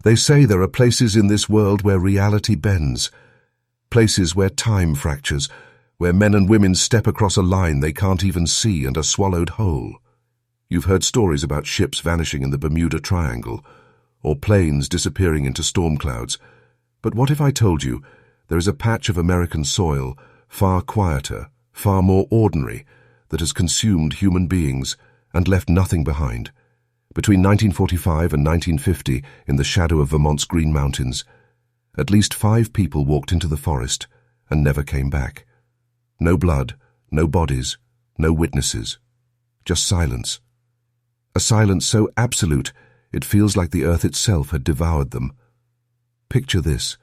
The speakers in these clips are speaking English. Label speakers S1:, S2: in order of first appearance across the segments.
S1: They say there are places in this world where reality bends, places where time fractures, where men and women step across a line they can't even see and are swallowed whole. You've heard stories about ships vanishing in the Bermuda Triangle, or planes disappearing into storm clouds. But what if I told you there is a patch of American soil, far quieter, far more ordinary, that has consumed human beings and left nothing behind? Between 1945 and 1950, in the shadow of Vermont's Green Mountains, at least 5 people walked into the forest and never came back. No blood, no bodies, no witnesses, just silence. A silence so absolute it feels like the earth itself had devoured them. Picture this.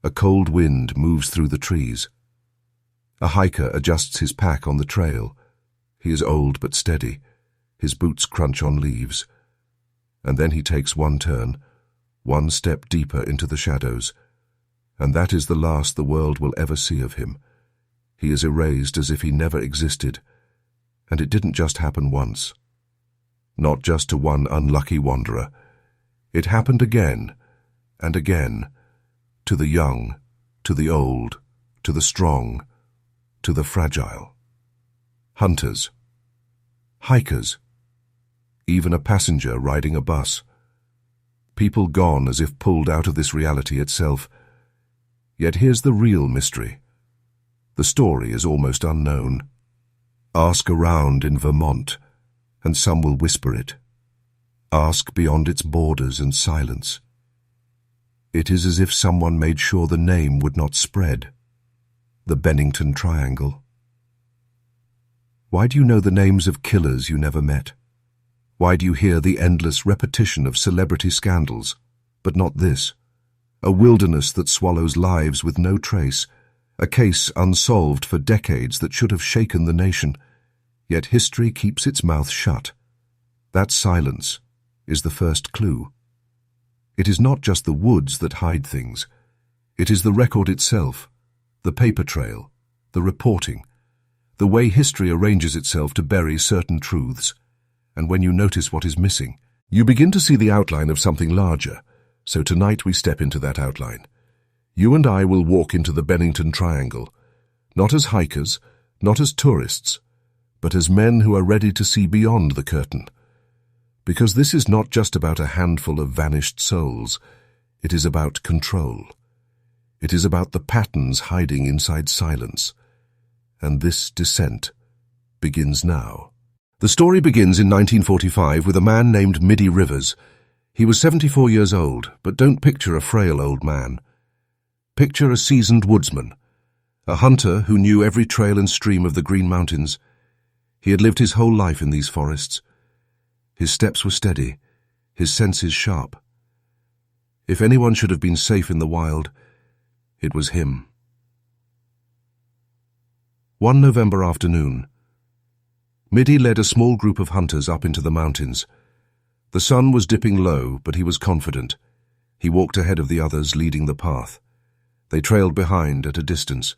S1: A cold wind moves through the trees. A hiker adjusts his pack on the trail. He is old but steady. His boots crunch on leaves. And then he takes one turn, one step deeper into the shadows. And that is the last the world will ever see of him. He is erased as if he never existed. And it didn't just happen once. Not just to one unlucky wanderer. It happened again and again, to the young, to the old, to the strong, to the fragile. Hunters, hikers, even a passenger riding a bus. People gone as if pulled out of this reality itself. Yet here's the real mystery. The story is almost unknown. Ask around in Vermont, and some will whisper it. Ask beyond its borders and silence. It is as if someone made sure the name would not spread. The Bennington Triangle. Why do you know the names of killers you never met? Why do you hear the endless repetition of celebrity scandals, but not this? A wilderness that swallows lives with no trace, a case unsolved for decades that should have shaken the nation, yet history keeps its mouth shut. That silence is the first clue. It is not just the woods that hide things. It is the record itself, the paper trail, the reporting, the way history arranges itself to bury certain truths. And when you notice what is missing, you begin to see the outline of something larger. So tonight we step into that outline. You and I will walk into the Bennington Triangle, not as hikers, not as tourists, but as men who are ready to see beyond the curtain. Because this is not just about a handful of vanished souls. It is about control. It is about the patterns hiding inside silence. And this descent begins now. The story begins in 1945 with a man named Middie Rivers. He was 74 years old, but don't picture a frail old man. Picture a seasoned woodsman, a hunter who knew every trail and stream of the Green Mountains. He had lived his whole life in these forests. His steps were steady, his senses sharp. If anyone should have been safe in the wild, it was him. One November afternoon, Middie led a small group of hunters up into the mountains. The sun was dipping low, but he was confident. He walked ahead of the others, leading the path. They trailed behind at a distance.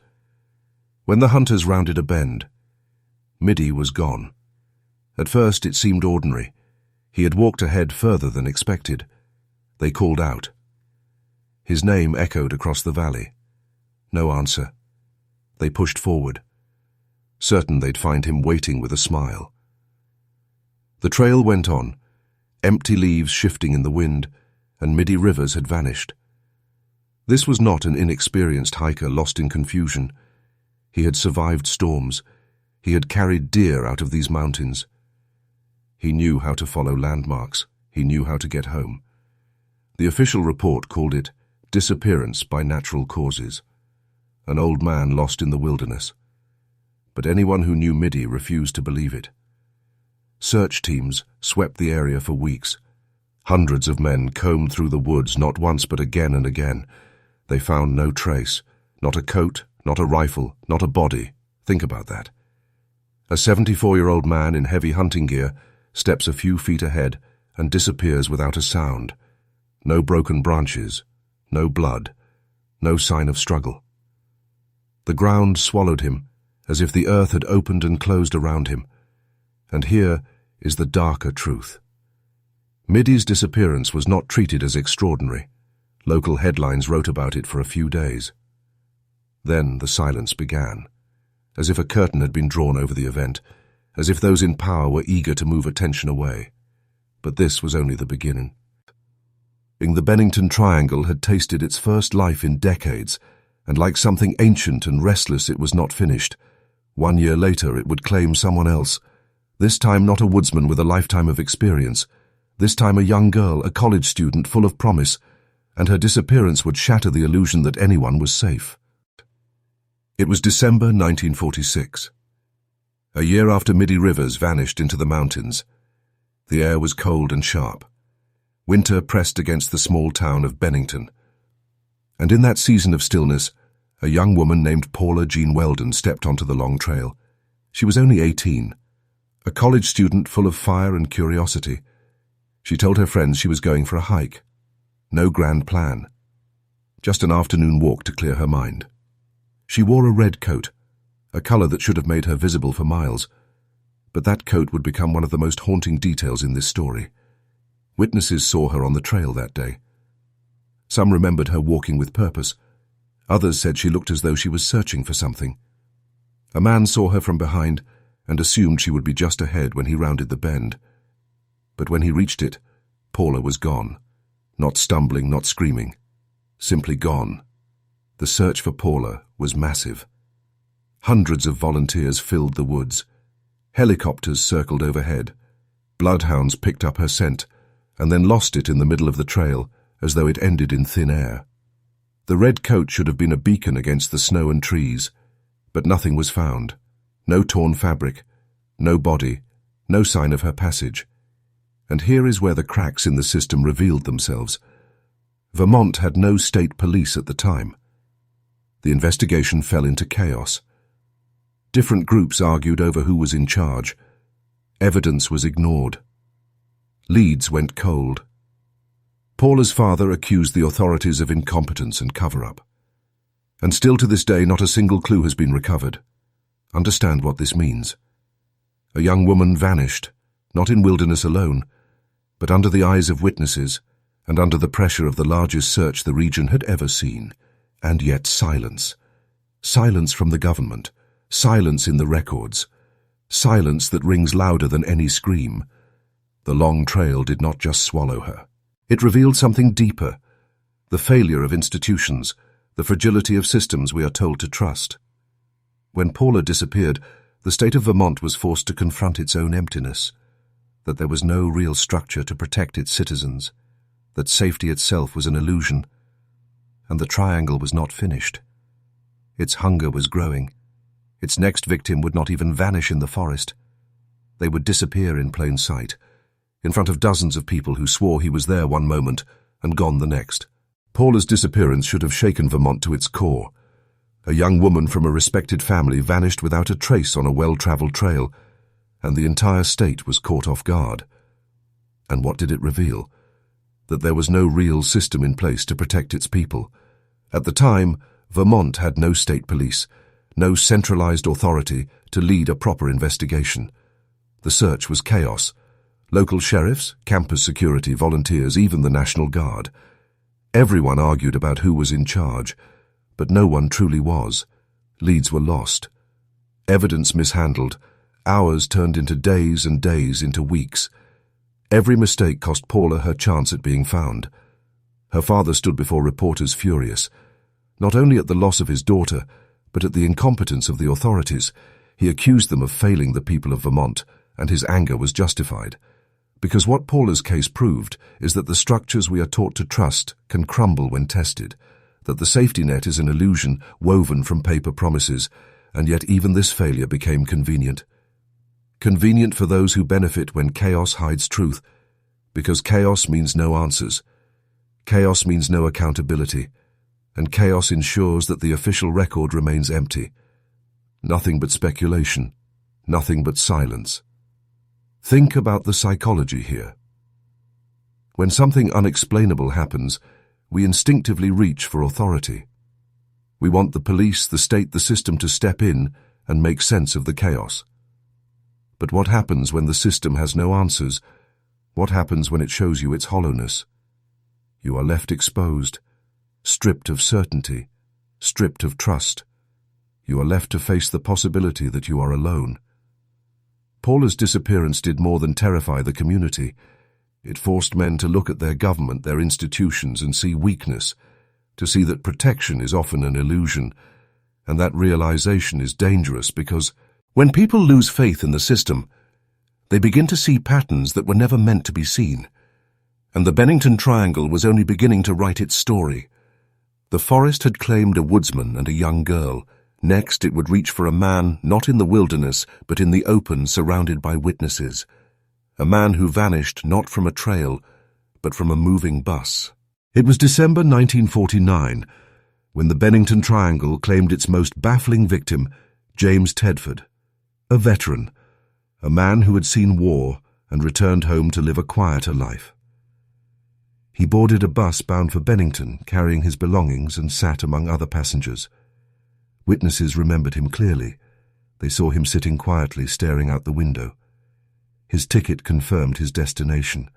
S1: When the hunters rounded a bend, Middie was gone. At first it seemed ordinary. He had walked ahead further than expected. They called out. His name echoed across the valley. No answer. They pushed forward, certain they'd find him waiting with a smile. The trail went on, empty leaves shifting in the wind, and Middie Rivers had vanished. This was not an inexperienced hiker lost in confusion. He had survived storms. He had carried deer out of these mountains. He knew how to follow landmarks. He knew how to get home. The official report called it disappearance by natural causes. An old man lost in the wilderness. But anyone who knew Middie refused to believe it. Search teams swept the area for weeks. Hundreds of men combed through the woods not once but again and again. They found no trace, not a coat, not a rifle, not a body. Think about that. A 74-year-old man in heavy hunting gear steps a few feet ahead and disappears without a sound. No broken branches, no blood, no sign of struggle. The ground swallowed him, as if the earth had opened and closed around him. And here is the darker truth. Middie's disappearance was not treated as extraordinary. Local headlines wrote about it for a few days. Then the silence began, as if a curtain had been drawn over the event, as if those in power were eager to move attention away. But this was only the beginning. The Bennington Triangle had tasted its first life in decades, and like something ancient and restless, it was not finished. 1 year later, it would claim someone else. This time not a woodsman with a lifetime of experience. This time a young girl, a college student full of promise, and her disappearance would shatter the illusion that anyone was safe. It was December 1946. A year after Middie Rivers vanished into the mountains. The air was cold and sharp. Winter pressed against the small town of Bennington. And in that season of stillness, a young woman named Paula Welden stepped onto the long trail. She was only 18, a college student full of fire and curiosity. She told her friends she was going for a hike. No grand plan. Just an afternoon walk to clear her mind. She wore a red coat, a color that should have made her visible for miles. But that coat would become one of the most haunting details in this story. Witnesses saw her on the trail that day. Some remembered her walking with purpose. Others said she looked as though she was searching for something. A man saw her from behind and assumed she would be just ahead when he rounded the bend. But when he reached it, Paula was gone. Not stumbling, not screaming. Simply gone. The search for Paula was massive. Hundreds of volunteers filled the woods. Helicopters circled overhead. Bloodhounds picked up her scent and then lost it in the middle of the trail as though it ended in thin air. The red coat should have been a beacon against the snow and trees, but nothing was found. No torn fabric, no body, no sign of her passage. And here is where the cracks in the system revealed themselves. Vermont had no state police at the time. The investigation fell into chaos. Different groups argued over who was in charge. Evidence was ignored. Leads went cold. Paula's father accused the authorities of incompetence and cover-up. And still to this day, not a single clue has been recovered. Understand what this means. A young woman vanished, not in wilderness alone, but under the eyes of witnesses and under the pressure of the largest search the region had ever seen. And yet silence. Silence from the government. Silence in the records. Silence that rings louder than any scream. The long trail did not just swallow her. It revealed something deeper. The failure of institutions, the fragility of systems we are told to trust. When Paula disappeared, the state of Vermont was forced to confront its own emptiness, that there was no real structure to protect its citizens, that safety itself was an illusion, and the triangle was not finished. Its hunger was growing. Its next victim would not even vanish in the forest. They would disappear in plain sight, in front of dozens of people who swore he was there one moment and gone the next. Paula's disappearance should have shaken Vermont to its core. A young woman from a respected family vanished without a trace on a well-traveled trail, and the entire state was caught off guard. And what did it reveal? That there was no real system in place to protect its people. At the time, Vermont had no state police, no centralized authority to lead a proper investigation. The search was chaos. Local sheriffs, campus security, volunteers, even the National Guard. Everyone argued about who was in charge, but no one truly was. Leads were lost. Evidence mishandled. Hours turned into days and days into weeks. Every mistake cost Paula her chance at being found. Her father stood before reporters furious, not only at the loss of his daughter, but at the incompetence of the authorities. He accused them of failing the people of Vermont, and his anger was justified. Because what Paula's case proved is that the structures we are taught to trust can crumble when tested, that the safety net is an illusion woven from paper promises, and yet even this failure became convenient. Convenient for those who benefit when chaos hides truth, because chaos means no answers. Chaos means no accountability, and chaos ensures that the official record remains empty. Nothing but speculation, nothing but silence. Think about the psychology here. When something unexplainable happens, we instinctively reach for authority. We want the police, the state, the system to step in and make sense of the chaos. But what happens when the system has no answers? What happens when it shows you its hollowness? You are left exposed, stripped of certainty, stripped of trust. You are left to face the possibility that you are alone. Paula's disappearance did more than terrify the community. It forced men to look at their government, their institutions, and see weakness, to see that protection is often an illusion, and that realization is dangerous because when people lose faith in the system, they begin to see patterns that were never meant to be seen. And the Bennington Triangle was only beginning to write its story. The forest had claimed a woodsman and a young girl. Next, it would reach for a man not in the wilderness, but in the open, surrounded by witnesses. A man who vanished not from a trail, but from a moving bus. It was December 1949, when the Bennington Triangle claimed its most baffling victim, James Tedford, a veteran, a man who had seen war and returned home to live a quieter life. He boarded a bus bound for Bennington, carrying his belongings, and sat among other passengers. Witnesses remembered him clearly. They saw him sitting quietly, staring out the window. His ticket confirmed his destination.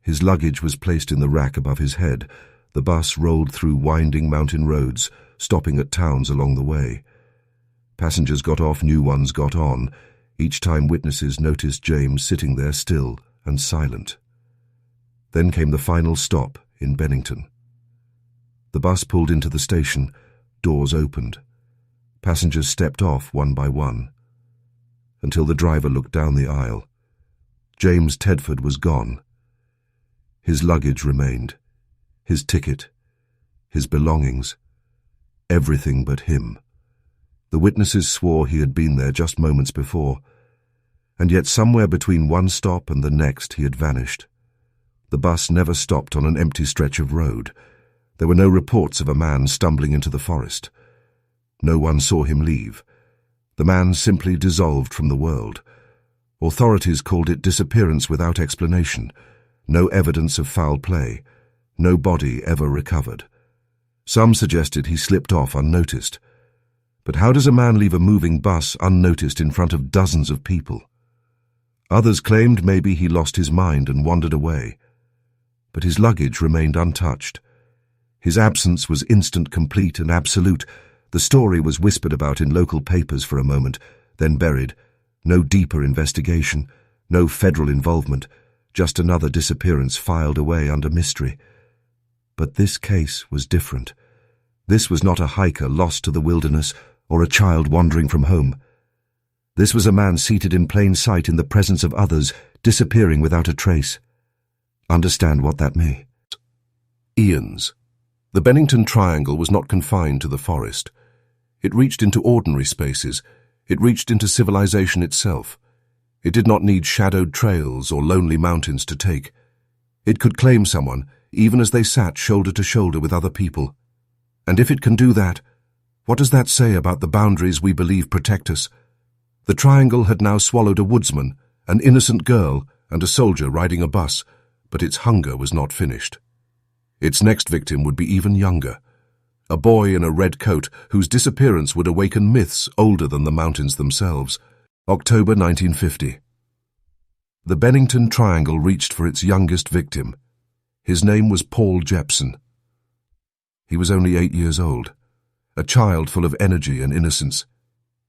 S1: His luggage was placed in the rack above his head. The bus rolled through winding mountain roads, stopping at towns along the way. Passengers got off, new ones got on. Each time witnesses noticed James sitting there still and silent. Then came the final stop in Bennington. The bus pulled into the station. Doors opened. Passengers stepped off one by one, until the driver looked down the aisle. James Tedford was gone. His luggage remained, his ticket, his belongings, everything but him. The witnesses swore he had been there just moments before, and yet somewhere between one stop and the next he had vanished. The bus never stopped on an empty stretch of road. There were no reports of a man stumbling into the forest. No one saw him leave. The man simply dissolved from the world. Authorities called it disappearance without explanation. No evidence of foul play. No body ever recovered. Some suggested he slipped off unnoticed. But how does a man leave a moving bus unnoticed in front of dozens of people? Others claimed maybe he lost his mind and wandered away. But his luggage remained untouched. His absence was instant, complete, and absolute. The story was whispered about in local papers for a moment, then buried. No deeper investigation, no federal involvement, just another disappearance filed away under mystery. But this case was different. This was not a hiker lost to the wilderness or a child wandering from home. This was a man seated in plain sight in the presence of others, disappearing without a trace. Understand what that means. Eons. The Bennington Triangle was not confined to the forest. It reached into ordinary spaces. It reached into civilization itself. It did not need shadowed trails or lonely mountains to take. It could claim someone, even as they sat shoulder to shoulder with other people. And if it can do that, what does that say about the boundaries we believe protect us? The Triangle had now swallowed a woodsman, an innocent girl, and a soldier riding a bus, but its hunger was not finished. Its next victim would be even younger, a boy in a red coat whose disappearance would awaken myths older than the mountains themselves. October 1950. The Bennington Triangle reached for its youngest victim. His name was Paul Jepson. He was only 8 years old, a child full of energy and innocence.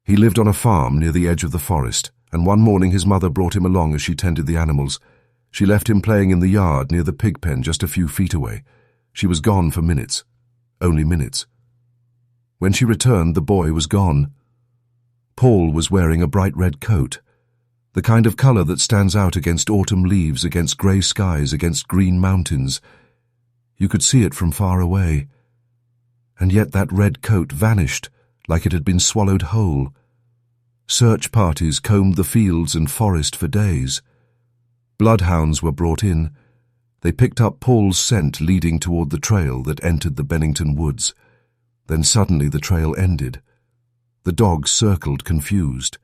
S1: He lived on a farm near the edge of the forest, and one morning his mother brought him along as she tended the animals. She left him playing in the yard near the pig pen just a few feet away. She was gone for minutes. Only minutes. When she returned, the boy was gone. Paul was wearing a bright red coat, the kind of color that stands out against autumn leaves, against gray skies, against green mountains. You could see it from far away. And yet that red coat vanished, like it had been swallowed whole. Search parties combed the fields and forest for days. Bloodhounds were brought in. They picked up Paul's scent leading toward the trail that entered the Bennington woods. Then suddenly the trail ended. The dogs circled, confused.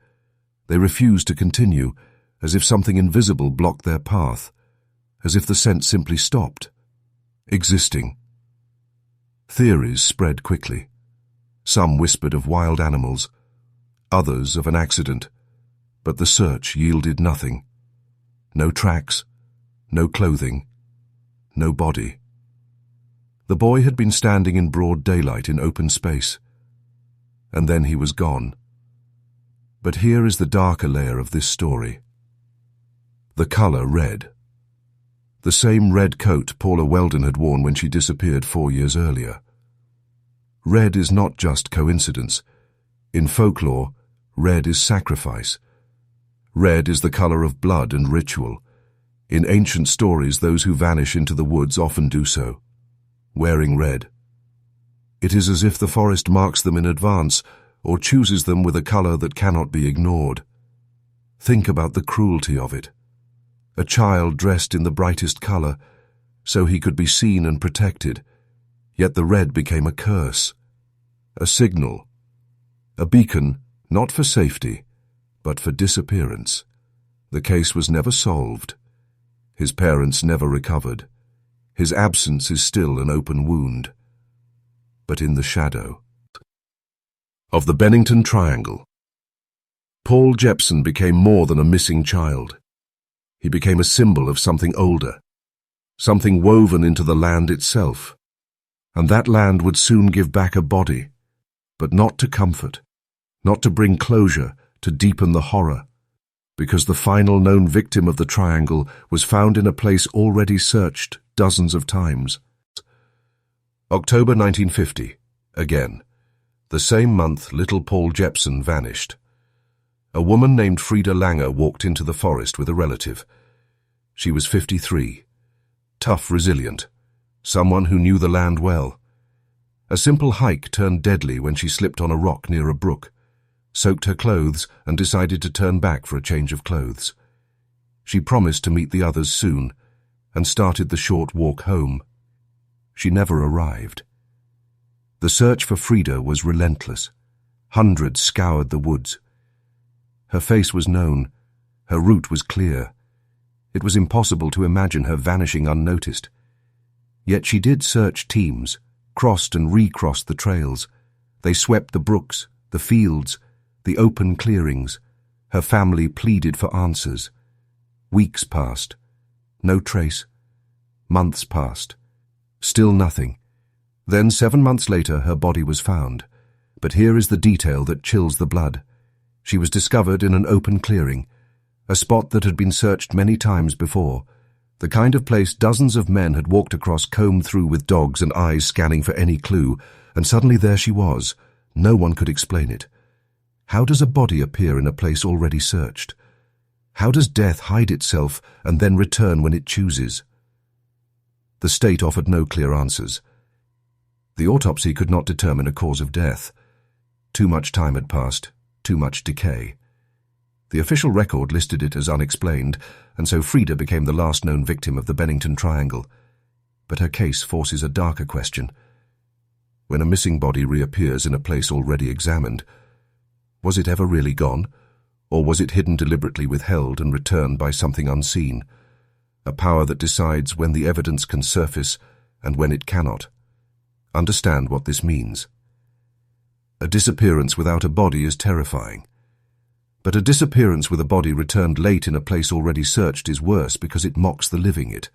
S1: They refused to continue, as if something invisible blocked their path, as if the scent simply stopped, existing. Theories spread quickly. Some whispered of wild animals, others of an accident, but the search yielded nothing. No tracks, no clothing, no body. The boy had been standing in broad daylight in open space, and then he was gone. But here is the darker layer of this story. The color red. The same red coat Paula Welden had worn when she disappeared 4 years earlier. Red is not just coincidence. In folklore, red is sacrifice. Red is the color of blood and ritual. In ancient stories, those who vanish into the woods often do so, wearing red. It is as if the forest marks them in advance or chooses them with a color that cannot be ignored. Think about the cruelty of it. A child dressed in the brightest color, so he could be seen and protected, yet the red became a curse, a signal, a beacon not for safety, but for disappearance. The case was never solved. His parents never recovered. His absence is still an open wound. But in the shadow of the Bennington Triangle, Paul Jepson became more than a missing child. He became a symbol of something older, something woven into the land itself. And that land would soon give back a body, but not to comfort, not to bring closure, to deepen the horror, because the final known victim of the triangle was found in a place already searched dozens of times. October 1950, again. The same month, little Paul Jepson vanished. A woman named Frida Langer walked into the forest with a relative. She was 53, tough, resilient, someone who knew the land well. A simple hike turned deadly when she slipped on a rock near a brook, soaked her clothes, and decided to turn back for a change of clothes. She promised to meet the others soon and started the short walk home. She never arrived. The search for Frida was relentless. Hundreds scoured the woods. Her face was known. Her route was clear. It was impossible to imagine her vanishing unnoticed. Yet she did search teams, crossed and recrossed the trails. They swept the brooks, the fields, the open clearings. Her family pleaded for answers. Weeks passed. No trace. Months passed. Still nothing. Then 7 months later, her body was found. But here is the detail that chills the blood. She was discovered in an open clearing, a spot that had been searched many times before, the kind of place dozens of men had walked across, combed through with dogs and eyes scanning for any clue, and suddenly there she was. No one could explain it. How does a body appear in a place already searched? How does death hide itself and then return when it chooses? The state offered no clear answers. The autopsy could not determine a cause of death. Too much time had passed, too much decay. The official record listed it as unexplained, and so Frida became the last known victim of the Bennington Triangle. But her case forces a darker question. When a missing body reappears in a place already examined, was it ever really gone, or was it hidden deliberately, withheld and returned by something unseen? A power that decides when the evidence can surface and when it cannot. Understand what this means. A disappearance without a body is terrifying. But a disappearance with a body returned late in a place already searched is worse because it mocks the living. It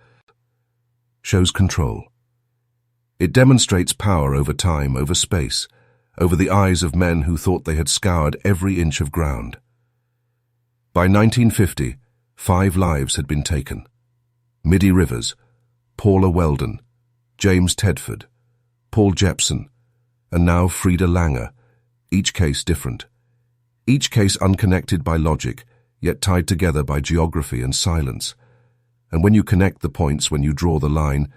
S1: shows control. It demonstrates power over time, over space, over the eyes of men who thought they had scoured every inch of ground. By 1950, 5 lives had been taken. Middie Rivers, Paula Welden, James Tedford, Paul Jepson, and now Frida Langer, each case different. Each case unconnected by logic, yet tied together by geography and silence. And when you connect the points, when you draw the line,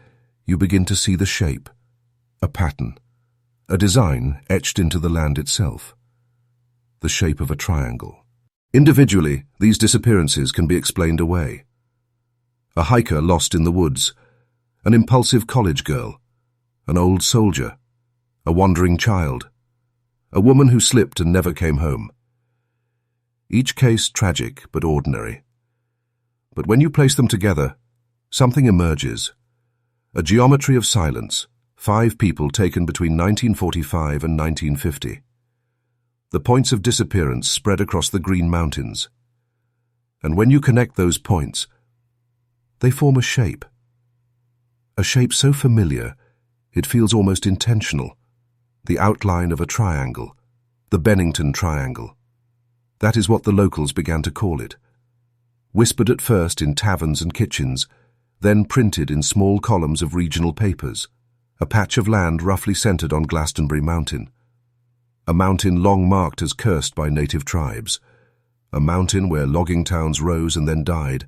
S1: you begin to see the shape, a pattern, a design etched into the land itself. The shape of a triangle. Individually, these disappearances can be explained away. A hiker lost in the woods, an impulsive college girl, an old soldier, a wandering child, a woman who slipped and never came home. Each case tragic but ordinary. But when you place them together, something emerges. A geometry of silence, 5 people taken between 1945 and 1950. The points of disappearance spread across the Green Mountains. And when you connect those points, they form a shape so familiar It feels almost intentional. The outline of a triangle. The Bennington Triangle. That is what the locals began to call it. Whispered at first in taverns and kitchens, then printed in small columns of regional papers. A patch of land roughly centered on Glastonbury Mountain. A mountain long marked as cursed by native tribes. A mountain where logging towns rose and then died.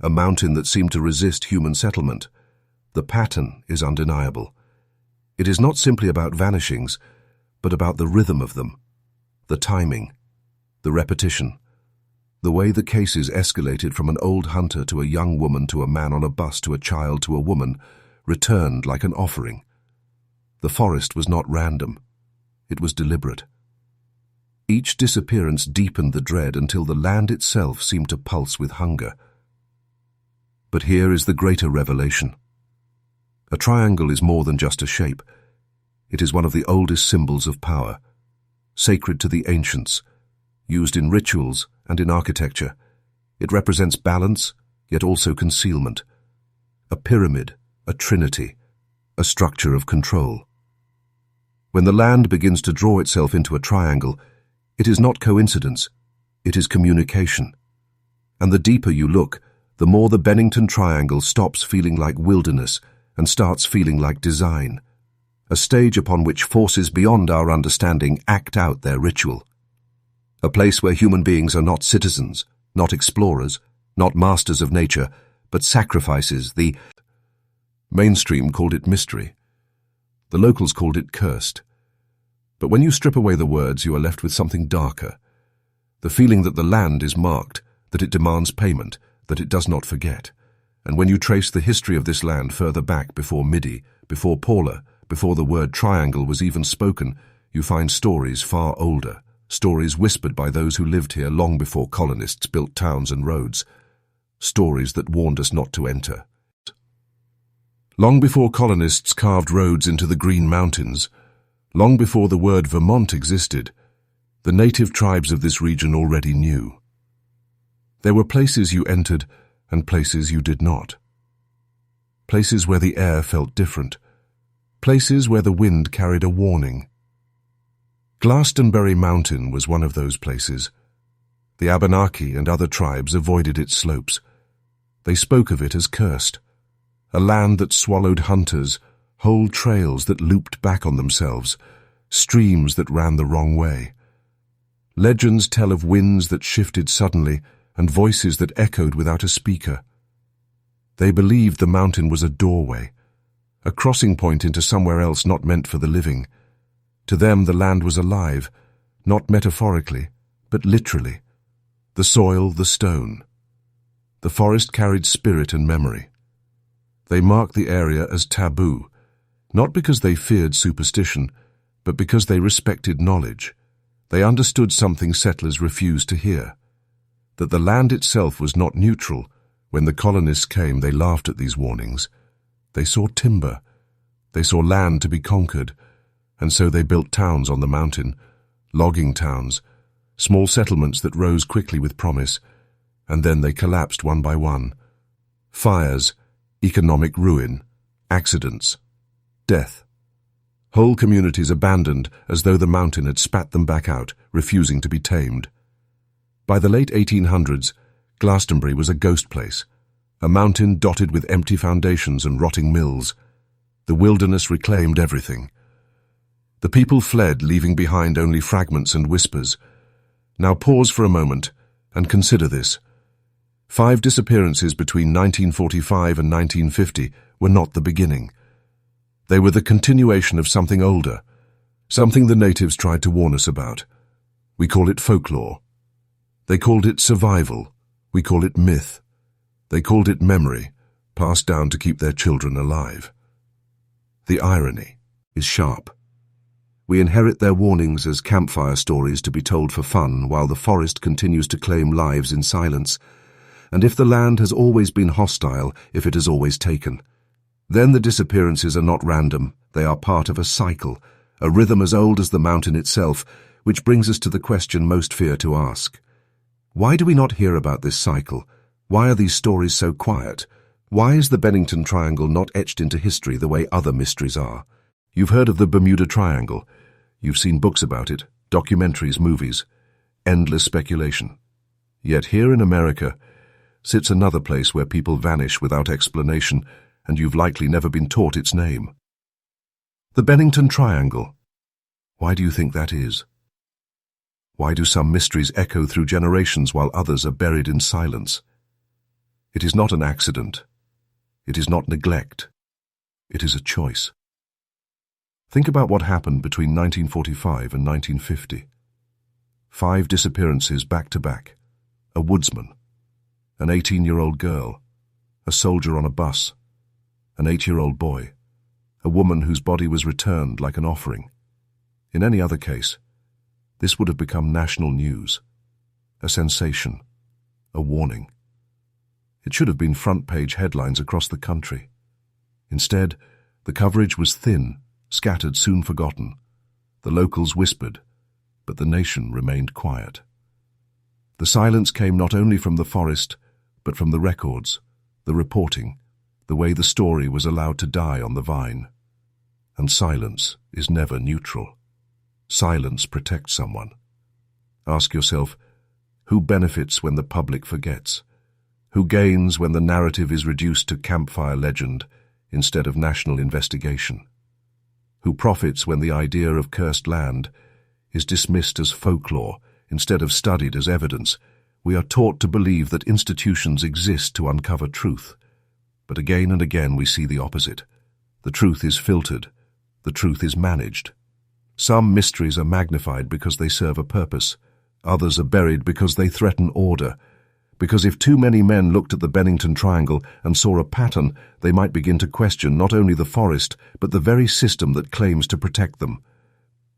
S1: A mountain that seemed to resist human settlement. The pattern is undeniable. It is not simply about vanishings, but about the rhythm of them, the timing, the repetition, the way the cases escalated from an old hunter to a young woman to a man on a bus to a child to a woman, returned like an offering. The forest was not random. It was deliberate. Each disappearance deepened the dread until the land itself seemed to pulse with hunger. But here is the greater revelation. A triangle is more than just a shape. It is one of the oldest symbols of power, sacred to the ancients, used in rituals and in architecture. It represents balance, yet also concealment. A pyramid, a trinity, a structure of control. When the land begins to draw itself into a triangle, it is not coincidence, it is communication. And the deeper you look, the more the Bennington Triangle stops feeling like wilderness and starts feeling like design, a stage upon which forces beyond our understanding act out their ritual. A place where human beings are not citizens, not explorers, not masters of nature, but sacrifices. The mainstream called it mystery. The locals called it cursed. But when you strip away the words, you are left with something darker. The feeling that the land is marked, that it demands payment, that it does not forget. And when you trace the history of this land further back before Middie, before Paula, before the word triangle was even spoken, you find stories far older, stories whispered by those who lived here long before colonists built towns and roads, stories that warned us not to enter. Long before colonists carved roads into the Green Mountains, long before the word Vermont existed, the native tribes of this region already knew. There were places you entered and places you did not. Places where the air felt different. Places where the wind carried a warning. Glastonbury Mountain was one of those places. The Abenaki and other tribes avoided its slopes. They spoke of it as cursed, a land that swallowed hunters, whole trails that looped back on themselves, streams that ran the wrong way. Legends tell of winds that shifted suddenly and voices that echoed without a speaker. They believed the mountain was a doorway, a crossing point into somewhere else not meant for the living. To them the land was alive, not metaphorically, but literally. The soil, the stone. The forest carried spirit and memory. They marked the area as taboo, not because they feared superstition, but because they respected knowledge. They understood something settlers refused to hear, that the land itself was not neutral. When the colonists came, they laughed at these warnings. They saw timber. They saw land to be conquered, and so they built towns on the mountain, logging towns, small settlements that rose quickly with promise, and then they collapsed one by one. Fires, economic ruin, accidents, death. Whole communities abandoned as though the mountain had spat them back out, refusing to be tamed. By the late 1800s, Glastonbury was a ghost place, a mountain dotted with empty foundations and rotting mills. The wilderness reclaimed everything. The people fled, leaving behind only fragments and whispers. Now pause for a moment and consider this. 5 disappearances between 1945 and 1950 were not the beginning. They were the continuation of something older, something the natives tried to warn us about. We call it folklore. They called it survival. We call it myth. They called it memory, passed down to keep their children alive. The irony is sharp. We inherit their warnings as campfire stories to be told for fun, while the forest continues to claim lives in silence. And if the land has always been hostile, if it has always taken, then the disappearances are not random. They are part of a cycle, a rhythm as old as the mountain itself, which brings us to the question most fear to ask. Why do we not hear about this cycle? Why are these stories so quiet? Why is the Bennington Triangle not etched into history the way other mysteries are? You've heard of the Bermuda Triangle. You've seen books about it, documentaries, movies, endless speculation. Yet here in America sits another place where people vanish without explanation, and you've likely never been taught its name. The Bennington Triangle. Why do you think that is? Why do some mysteries echo through generations while others are buried in silence? It is not an accident. It is not neglect. It is a choice. Think about what happened between 1945 and 1950. 5 disappearances back to back. A woodsman, an 18-year-old girl, a soldier on a bus, an 8-year-old boy, a woman whose body was returned like an offering. In any other case, this would have become national news, a sensation, a warning. It should have been front-page headlines across the country. Instead, the coverage was thin, scattered, soon forgotten. The locals whispered, but the nation remained quiet. The silence came not only from the forest, but from the records, the reporting, the way the story was allowed to die on the vine. And silence is never neutral. Silence protects someone. Ask yourself, who benefits when the public forgets? Who gains when the narrative is reduced to campfire legend instead of national investigation? Who profits when the idea of cursed land is dismissed as folklore instead of studied as evidence? We are taught to believe that institutions exist to uncover truth. But again and again we see the opposite. The truth is filtered. The truth is managed. Some mysteries are magnified because they serve a purpose. Others are buried because they threaten order. Because if too many men looked at the Bennington Triangle and saw a pattern, they might begin to question not only the forest, but the very system that claims to protect them.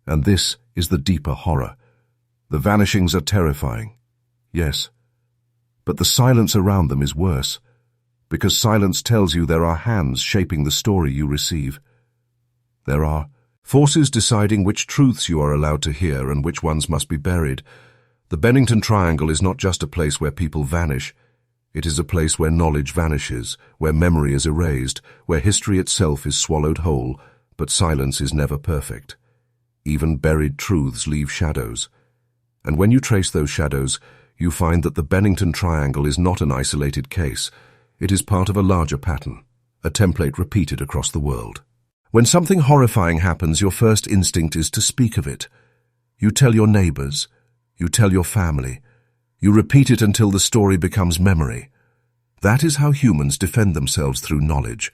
S1: And this is the deeper horror. The vanishings are terrifying. Yes. But the silence around them is worse, because silence tells you there are hands shaping the story you receive. There are forces deciding which truths you are allowed to hear and which ones must be buried. The Bennington Triangle is not just a place where people vanish. It is a place where knowledge vanishes, where memory is erased, where history itself is swallowed whole, but silence is never perfect. Even buried truths leave shadows. And when you trace those shadows, you find that the Bennington Triangle is not an isolated case. It is part of a larger pattern, a template repeated across the world. When something horrifying happens, your first instinct is to speak of it. You tell your neighbors. You tell your family. You repeat it until the story becomes memory. That is how humans defend themselves through knowledge.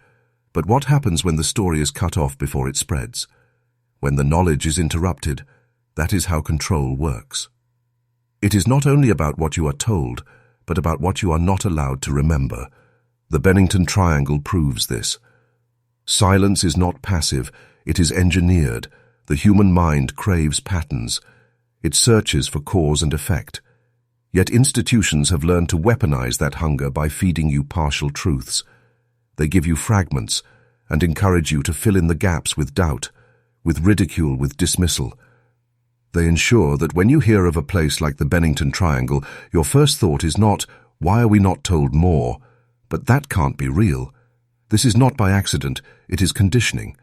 S1: But what happens when the story is cut off before it spreads? When the knowledge is interrupted, that is how control works. It is not only about what you are told, but about what you are not allowed to remember. The Bennington Triangle proves this. Silence is not passive, it is engineered. The human mind craves patterns. It searches for cause and effect. Yet institutions have learned to weaponize that hunger by feeding you partial truths. They give you fragments and encourage you to fill in the gaps with doubt, with ridicule, with dismissal. They ensure that when you hear of a place like the Bennington Triangle, your first thought is not, why are we not told more? But that can't be real. This is not by accident, it is conditioning.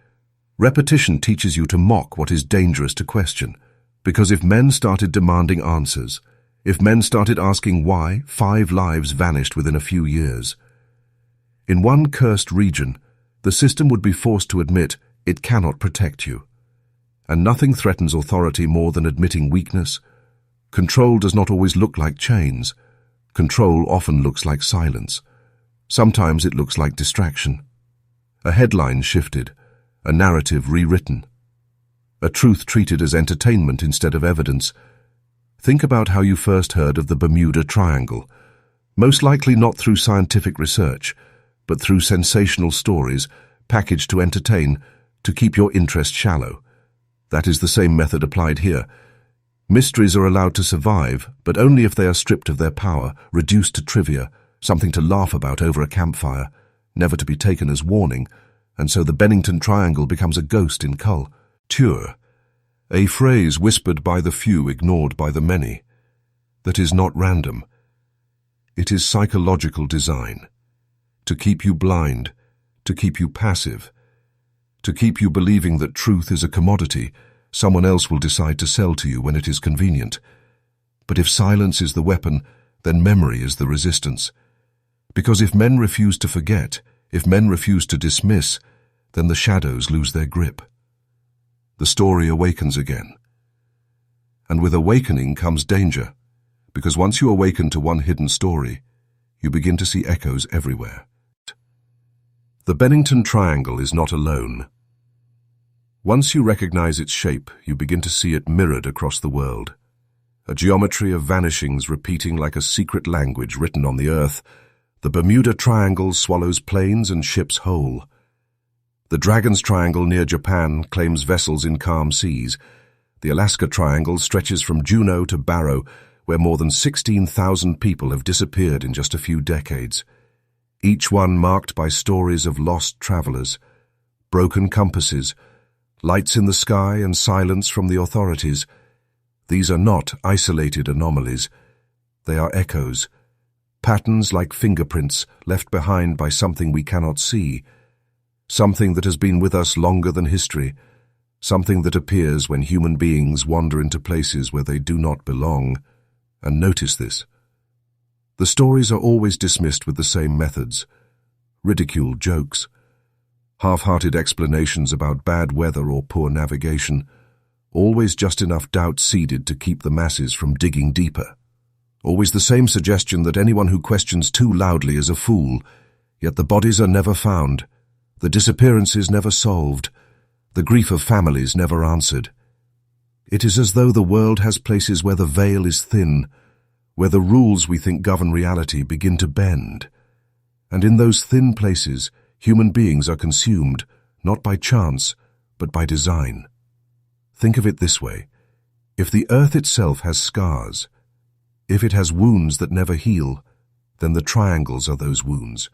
S1: Repetition teaches you to mock what is dangerous to question. Because if men started demanding answers, if men started asking why 5 lives vanished within a few years, in one cursed region, the system would be forced to admit it cannot protect you. And nothing threatens authority more than admitting weakness. Control does not always look like chains. Control often looks like silence. Sometimes it looks like distraction. A headline shifted, a narrative rewritten. A truth treated as entertainment instead of evidence. Think about how you first heard of the Bermuda Triangle. Most likely not through scientific research, but through sensational stories packaged to entertain, to keep your interest shallow. That is the same method applied here. Mysteries are allowed to survive, but only if they are stripped of their power, reduced to trivia, something to laugh about over a campfire, never to be taken as warning, and so the Bennington Triangle becomes a ghost in culture. A phrase whispered by the few, ignored by the many, that is not random. It is psychological design, to keep you blind, to keep you passive, to keep you believing that truth is a commodity someone else will decide to sell to you when it is convenient. But if silence is the weapon, then memory is the resistance. Because if men refuse to forget, if men refuse to dismiss, then the shadows lose their grip. The story awakens again. And with awakening comes danger, because once you awaken to one hidden story, you begin to see echoes everywhere. The Bennington Triangle is not alone. Once you recognize its shape, you begin to see it mirrored across the world. A geometry of vanishings repeating like a secret language written on the earth. The Bermuda Triangle swallows planes and ships whole. The Dragon's Triangle near Japan claims vessels in calm seas. The Alaska Triangle stretches from Juneau to Barrow, where more than 16,000 people have disappeared in just a few decades. Each one marked by stories of lost travelers, broken compasses, lights in the sky and silence from the authorities. These are not isolated anomalies. They are echoes, patterns like fingerprints left behind by something we cannot see, something that has been with us longer than history, something that appears when human beings wander into places where they do not belong. And notice this. The stories are always dismissed with the same methods: ridiculed jokes, half-hearted explanations about bad weather or poor navigation, always just enough doubt seeded to keep the masses from digging deeper. Always the same suggestion that anyone who questions too loudly is a fool, yet the bodies are never found, the disappearances never solved, the grief of families never answered. It is as though the world has places where the veil is thin, where the rules we think govern reality begin to bend. And in those thin places, human beings are consumed, not by chance, but by design. Think of it this way. If the earth itself has scars, if it has wounds that never heal, then the triangles are those wounds.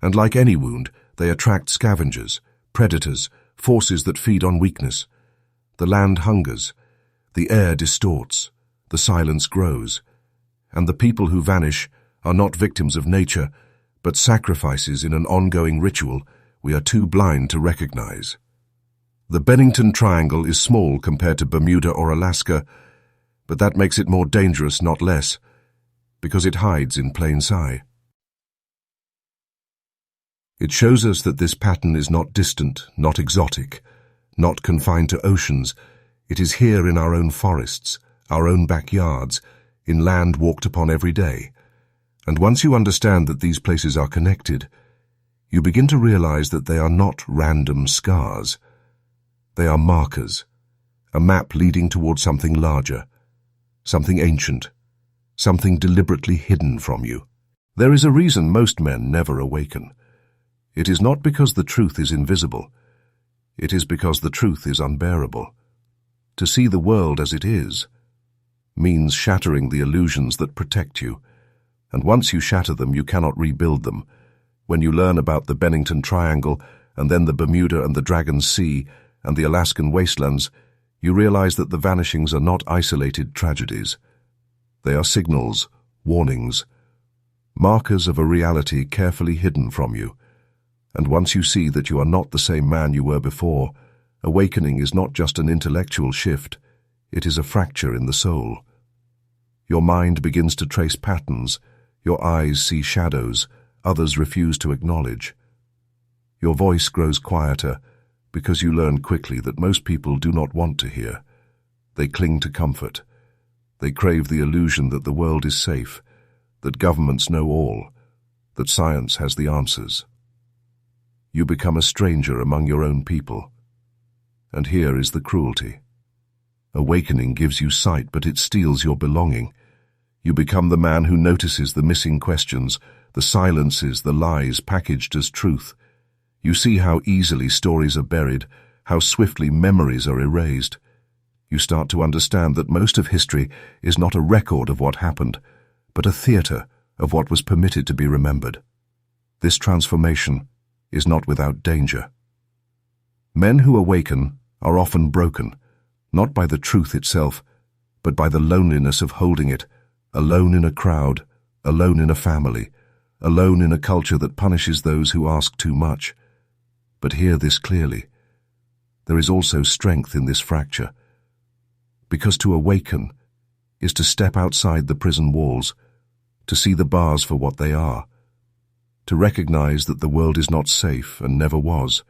S1: And like any wound, they attract scavengers, predators, forces that feed on weakness. The land hungers, the air distorts, the silence grows, and the people who vanish are not victims of nature, but sacrifices in an ongoing ritual we are too blind to recognize. The Bennington Triangle is small compared to Bermuda or Alaska, but that makes it more dangerous, not less, because it hides in plain sight. It shows us that this pattern is not distant, not exotic, not confined to oceans. It is here in our own forests, our own backyards, in land walked upon every day. And once you understand that these places are connected, you begin to realize that they are not random scars. They are markers, a map leading toward something larger, something ancient, something deliberately hidden from you. There is a reason most men never awaken. It is not because the truth is invisible. It is because the truth is unbearable. To see the world as it is means shattering the illusions that protect you. And once you shatter them, you cannot rebuild them. When you learn about the Bennington Triangle, and then the Bermuda and the Dragon's Sea, and the Alaskan wastelands, you realize that the vanishings are not isolated tragedies. They are signals, warnings, markers of a reality carefully hidden from you. And once you see that you are not the same man you were before, awakening is not just an intellectual shift, it is a fracture in the soul. Your mind begins to trace patterns, your eyes see shadows others refuse to acknowledge. Your voice grows quieter because you learn quickly that most people do not want to hear. They cling to comfort. They crave the illusion that the world is safe, that governments know all, that science has the answers. You become a stranger among your own people. And here is the cruelty. Awakening gives you sight, but it steals your belonging. You become the man who notices the missing questions, the silences, the lies packaged as truth. You see how easily stories are buried, how swiftly memories are erased. You start to understand that most of history is not a record of what happened, but a theater of what was permitted to be remembered. This transformation is not without danger. Men who awaken are often broken, not by the truth itself, but by the loneliness of holding it, alone in a crowd, alone in a family, alone in a culture that punishes those who ask too much. But hear this clearly. there is also strength in this fracture. Because to awaken is to step outside the prison walls, to see the bars for what they are, to recognize that the world is not safe and never was.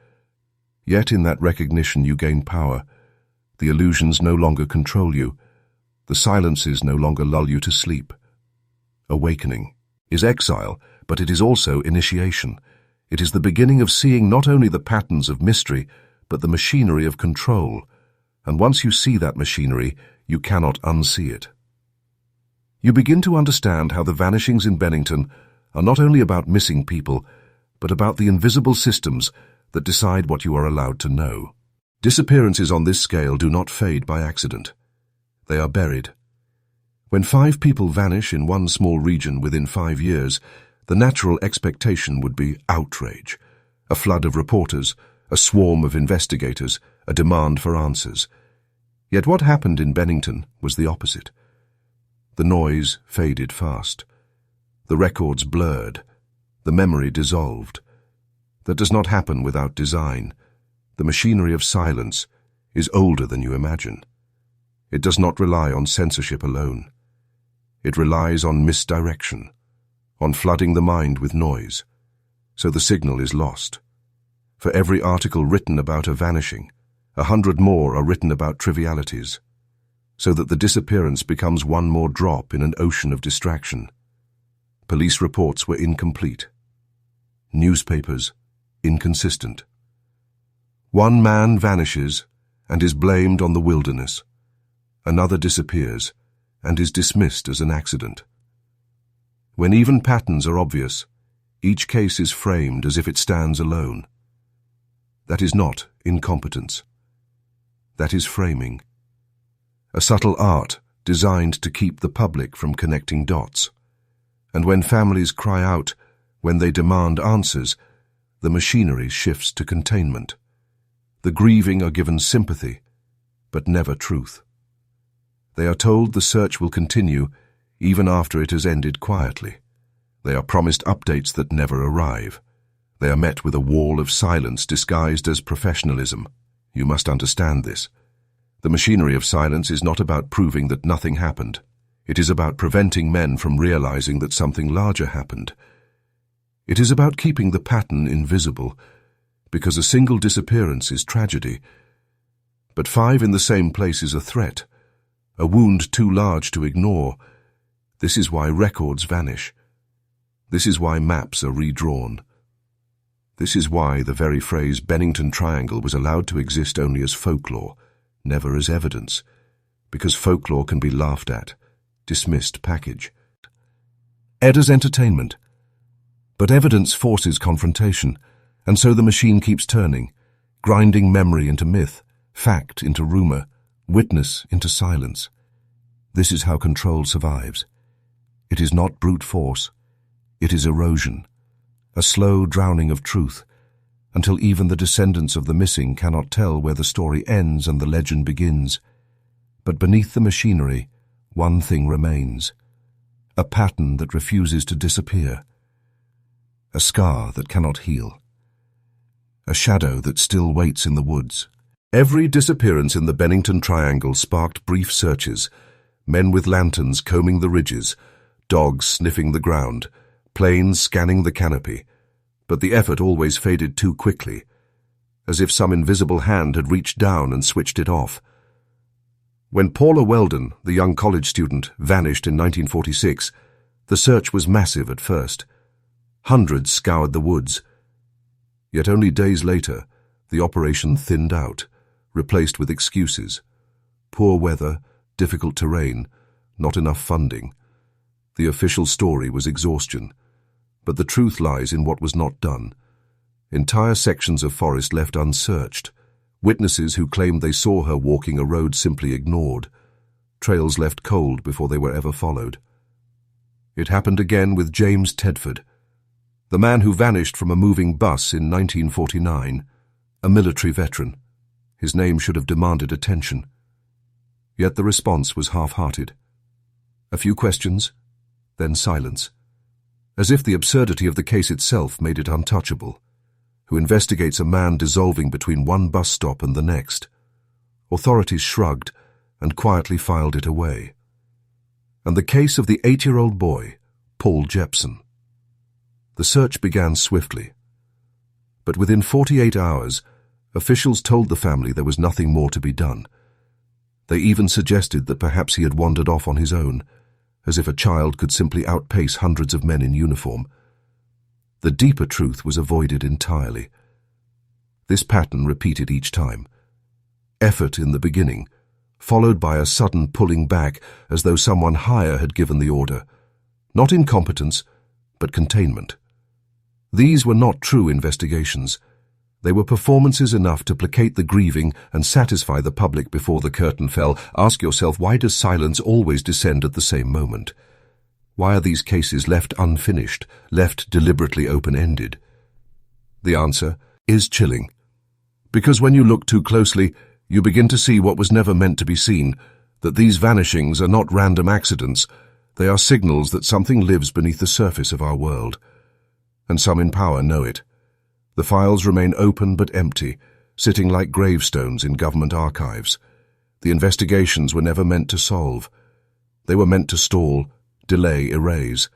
S1: Yet in that recognition you gain power. The illusions no longer control you. The silences no longer lull you to sleep. Awakening is exile, but it is also initiation. It is the beginning of seeing not only the patterns of mystery, but the machinery of control. And once you see that machinery, you cannot unsee it. You begin to understand how the vanishings in Bennington are not only about missing people, but about the invisible systems that decide what you are allowed to know. Disappearances on this scale do not fade by accident. They are buried. When 5 people vanish in one small region within 5 years, the natural expectation would be outrage, a flood of reporters, a swarm of investigators, a demand for answers. Yet what happened in Bennington was the opposite. The noise faded fast. The records blurred. The memory dissolved. That does not happen without design. The machinery of silence is older than you imagine. It does not rely on censorship alone. It relies on misdirection, on flooding the mind with noise, so the signal is lost. For every article written about a vanishing, 100 more are written about trivialities, so that the disappearance becomes one more drop in an ocean of distraction. Police reports were incomplete. Newspapers, inconsistent. One man vanishes and is blamed on the wilderness. Another disappears and is dismissed as an accident. When even patterns are obvious, each case is framed as if it stands alone. That is not incompetence. That is framing. A subtle art designed to keep the public from connecting dots. And when families cry out, when they demand answers, the machinery shifts to containment. The grieving are given sympathy, but never truth. They are told the search will continue even after it has ended quietly. They are promised updates that never arrive. They are met with a wall of silence disguised as professionalism. You must understand this. The machinery of silence is not about proving that nothing happened. It is about preventing men from realizing that something larger happened. It is about keeping the pattern invisible, because a single disappearance is tragedy. But 5 in the same place is a threat, a wound too large to ignore. This is why records vanish. This is why maps are redrawn. This is why the very phrase Bennington Triangle was allowed to exist only as folklore, never as evidence, because folklore can be laughed at, dismissed package. As entertainment. But evidence forces confrontation, and so the machine keeps turning, grinding memory into myth, fact into rumor, witness into silence. This is how control survives. It is not brute force. It is erosion, a slow drowning of truth, until even the descendants of the missing cannot tell where the story ends and the legend begins. But beneath the machinery, one thing remains, a pattern that refuses to disappear, a scar that cannot heal, a shadow that still waits in the woods. Every disappearance in the Bennington Triangle sparked brief searches, men with lanterns combing the ridges, dogs sniffing the ground, planes scanning the canopy, but the effort always faded too quickly, as if some invisible hand had reached down and switched it off. When Paula Welden, the young college student, vanished in 1946, the search was massive at first. Hundreds scoured the woods. Yet only days later, the operation thinned out, replaced with excuses. Poor weather, difficult terrain, not enough funding. The official story was exhaustion. But the truth lies in what was not done. Entire sections of forest left unsearched. Witnesses who claimed they saw her walking a road simply ignored. Trails left cold before they were ever followed. It happened again with James Tedford, the man who vanished from a moving bus in 1949, a military veteran. His name should have demanded attention. Yet the response was half-hearted. A few questions, then silence, as if the absurdity of the case itself made it untouchable. who investigates a man dissolving between one bus stop and the next. Authorities shrugged and quietly filed it away. And the case of the 8-year-old boy, Paul Jepson. The search began swiftly. But within 48 hours, officials told the family there was nothing more to be done. They even suggested that perhaps he had wandered off on his own, as if a child could simply outpace hundreds of men in uniform. The deeper truth was avoided entirely. This pattern repeated each time. Effort in the beginning, followed by a sudden pulling back as though someone higher had given the order. Not incompetence, but containment. These were not true investigations. They were performances enough to placate the grieving and satisfy the public before the curtain fell. Ask yourself, why does silence always descend at the same moment? Why are these cases left unfinished, left deliberately open-ended? The answer is chilling. Because when you look too closely, you begin to see what was never meant to be seen, that these vanishings are not random accidents. They are signals that something lives beneath the surface of our world. And some in power know it. The files remain open but empty, sitting like gravestones in government archives. The investigations were never meant to solve. They were meant to stall, delay, erase.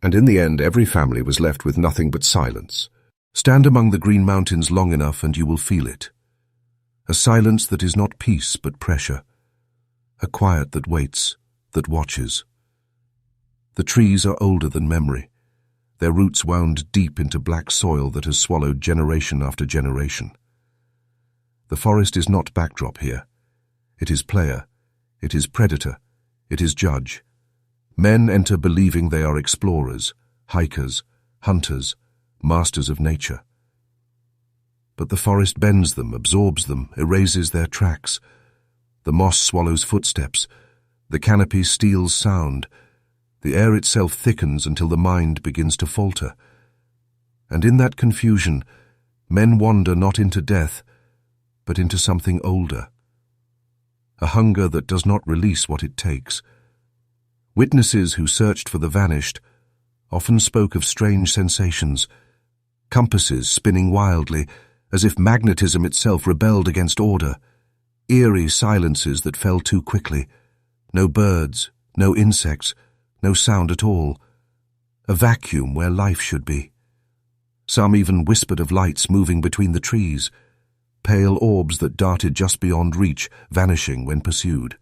S1: And in the end, every family was left with nothing but silence. Stand among the Green Mountains long enough and you will feel it. A silence that is not peace but pressure. A quiet that waits, that watches. The trees are older than memory. Their roots wound deep into black soil that has swallowed generation after generation. The forest is not backdrop here. It is player. It is predator. It is judge. Men enter believing they are explorers, hikers, hunters, masters of nature. But the forest bends them, absorbs them, erases their tracks. The moss swallows footsteps. The canopy steals sound. The air itself thickens until the mind begins to falter. And in that confusion, men wander not into death, but into something older. A hunger that does not release what it takes. Witnesses who searched for the vanished often spoke of strange sensations, compasses spinning wildly, as if magnetism itself rebelled against order, eerie silences that fell too quickly, no birds, no insects, no sound at all, a vacuum where life should be. Some even whispered of lights moving between the trees, pale orbs that darted just beyond reach, vanishing when pursued.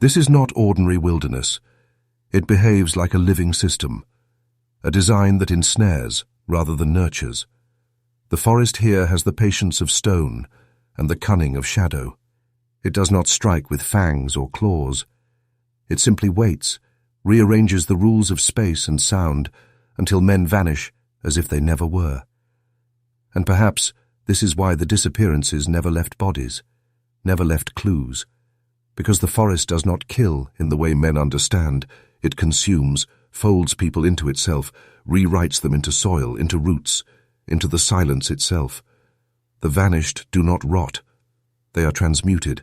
S1: This is not ordinary wilderness. It behaves like a living system, a design that ensnares rather than nurtures. The forest here has the patience of stone and the cunning of shadow. It does not strike with fangs or claws. It simply waits, rearranges the rules of space and sound until men vanish as if they never were. And perhaps this is why the disappearances never left bodies, never left clues. Because the forest does not kill in the way men understand. It consumes, folds people into itself, rewrites them into soil, into roots, into the silence itself. The vanished do not rot. They are transmuted,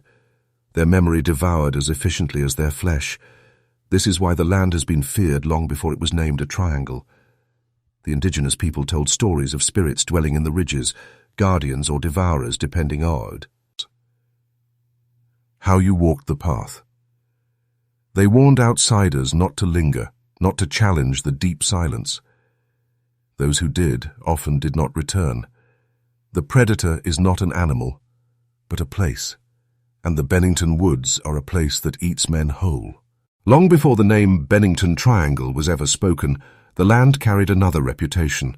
S1: their memory devoured as efficiently as their flesh. This is why the land has been feared long before it was named a triangle. The indigenous people told stories of spirits dwelling in the ridges, guardians or devourers depending on how you walked the path. They warned outsiders not to linger, not to challenge the deep silence. Those who did often did not return. The predator is not an animal, but a place, and the Bennington Woods are a place that eats men whole. Long before the name Bennington Triangle was ever spoken, the land carried another reputation.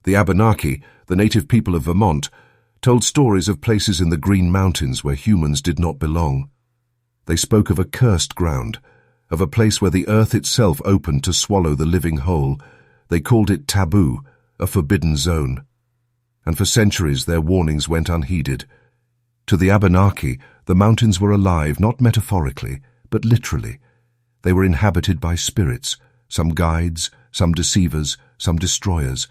S1: The Abenaki, the native people of Vermont, told stories of places in the Green Mountains where humans did not belong. They spoke of a cursed ground, of a place where the earth itself opened to swallow the living whole. They called it taboo, a forbidden zone. And for centuries their warnings went unheeded. To the Abenaki, the mountains were alive, not metaphorically, but literally. They were inhabited by spirits, some guides, some deceivers, some destroyers.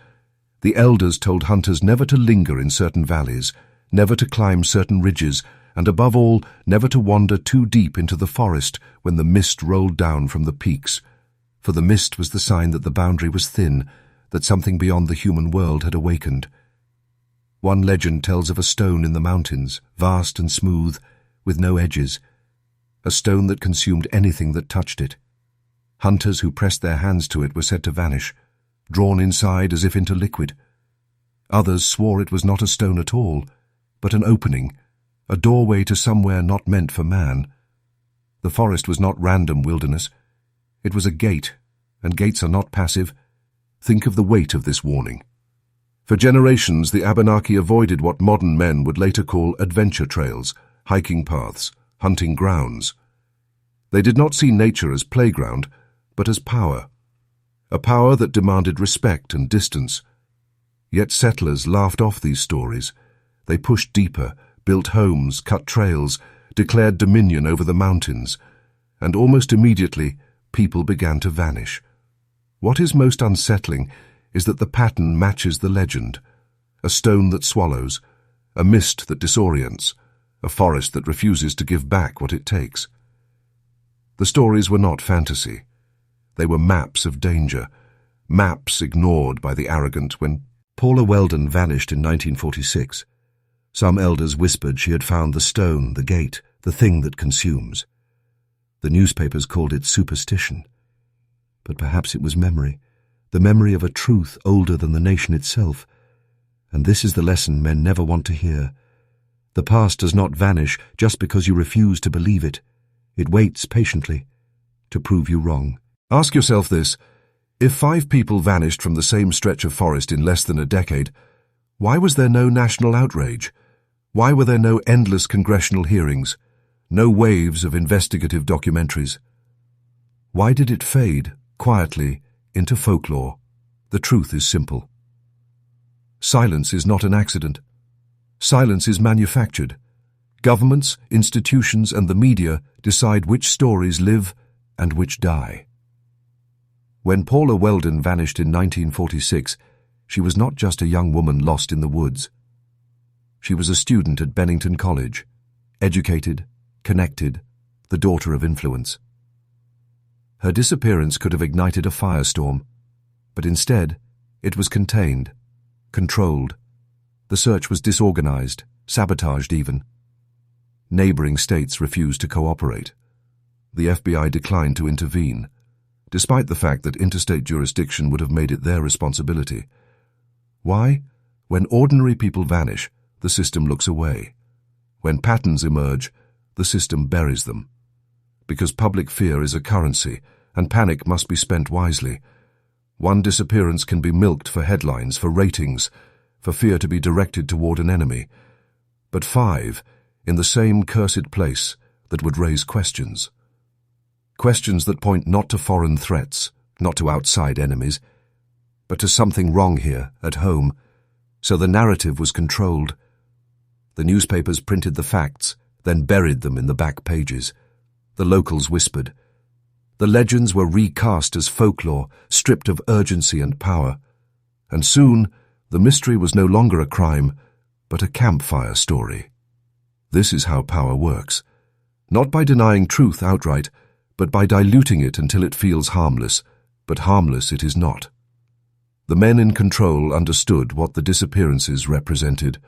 S1: The elders told hunters never to linger in certain valleys, never to climb certain ridges, and above all, never to wander too deep into the forest when the mist rolled down from the peaks. For the mist was the sign that the boundary was thin, that something beyond the human world had awakened. One legend tells of a stone in the mountains, vast and smooth, with no edges, a stone that consumed anything that touched it. Hunters who pressed their hands to it were said to vanish, drawn inside as if into liquid. Others swore it was not a stone at all, but an opening, a doorway to somewhere not meant for man. The forest was not random wilderness. It was a gate, and gates are not passive. Think of the weight of this warning. For generations, the Abenaki avoided what modern men would later call adventure trails, hiking paths, hunting grounds. They did not see nature as playground, but as power. A power that demanded respect and distance. Yet settlers laughed off these stories. They pushed deeper, built homes, cut trails, declared dominion over the mountains, and almost immediately people began to vanish. What is most unsettling is that the pattern matches the legend. A stone that swallows, a mist that disorients, a forest that refuses to give back what it takes. The stories were not fantasy. They were maps of danger, maps ignored by the arrogant. When Paula Welden vanished in 1946, some elders whispered she had found the stone, the gate, the thing that consumes. The newspapers called it superstition. But perhaps it was memory, the memory of a truth older than the nation itself. And this is the lesson men never want to hear. The past does not vanish just because you refuse to believe it. It waits patiently to prove you wrong. Ask yourself this: if 5 people vanished from the same stretch of forest in less than a decade, why was there no national outrage? Why were there no endless congressional hearings, no waves of investigative documentaries? Why did it fade, quietly, into folklore? The truth is simple. Silence is not an accident. Silence is manufactured. Governments, institutions, and the media decide which stories live and which die. When Paula Welden vanished in 1946, she was not just a young woman lost in the woods. She was a student at Bennington College, educated, connected, the daughter of influence. Her disappearance could have ignited a firestorm, but instead it was contained, controlled. The search was disorganized, sabotaged even. Neighboring states refused to cooperate. The FBI declined to intervene, despite the fact that interstate jurisdiction would have made it their responsibility. Why? When ordinary people vanish, the system looks away. When patterns emerge, the system buries them. Because public fear is a currency, and panic must be spent wisely. One disappearance can be milked for headlines, for ratings, for fear to be directed toward an enemy. But 5, in the same cursed place, that would raise questions. Questions that point not to foreign threats, not to outside enemies, but to something wrong here, at home. So the narrative was controlled. The newspapers printed the facts, then buried them in the back pages. The locals whispered. The legends were recast as folklore, stripped of urgency and power. And soon, the mystery was no longer a crime, but a campfire story. This is how power works. Not by denying truth outright, but by diluting it until it feels harmless, but harmless it is not. The men in control understood what the disappearances represented.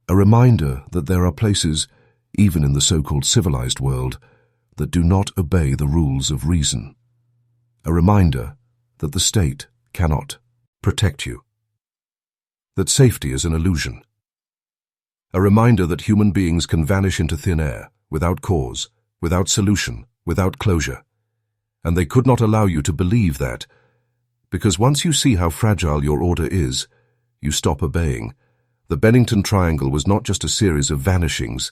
S1: A reminder that there are places, even in the so-called civilized world, that do not obey the rules of reason. A reminder that the state cannot protect you. That safety is an illusion. A reminder that human beings can vanish into thin air, without cause, without solution, without closure. And they could not allow you to believe that, because once you see how fragile your order is, you stop obeying. The Bennington Triangle was not just a series of vanishings,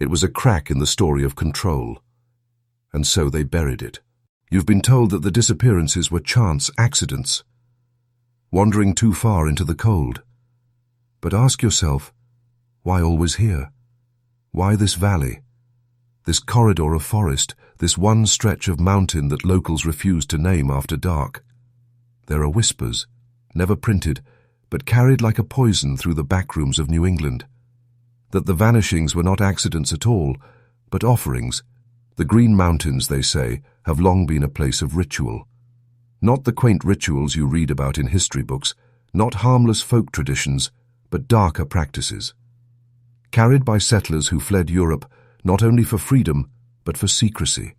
S1: it was a crack in the story of control. And so they buried it. You've been told that the disappearances were chance accidents, wandering too far into the cold. But ask yourself, why always here? Why this valley? This corridor of forest, this one stretch of mountain that locals refuse to name after dark. There are whispers, never printed, but carried like a poison through the backrooms of New England. That the vanishings were not accidents at all, but offerings. The Green Mountains, they say, have long been a place of ritual. Not the quaint rituals you read about in history books, not harmless folk traditions, but darker practices. Carried by settlers who fled Europe not only for freedom, but for secrecy.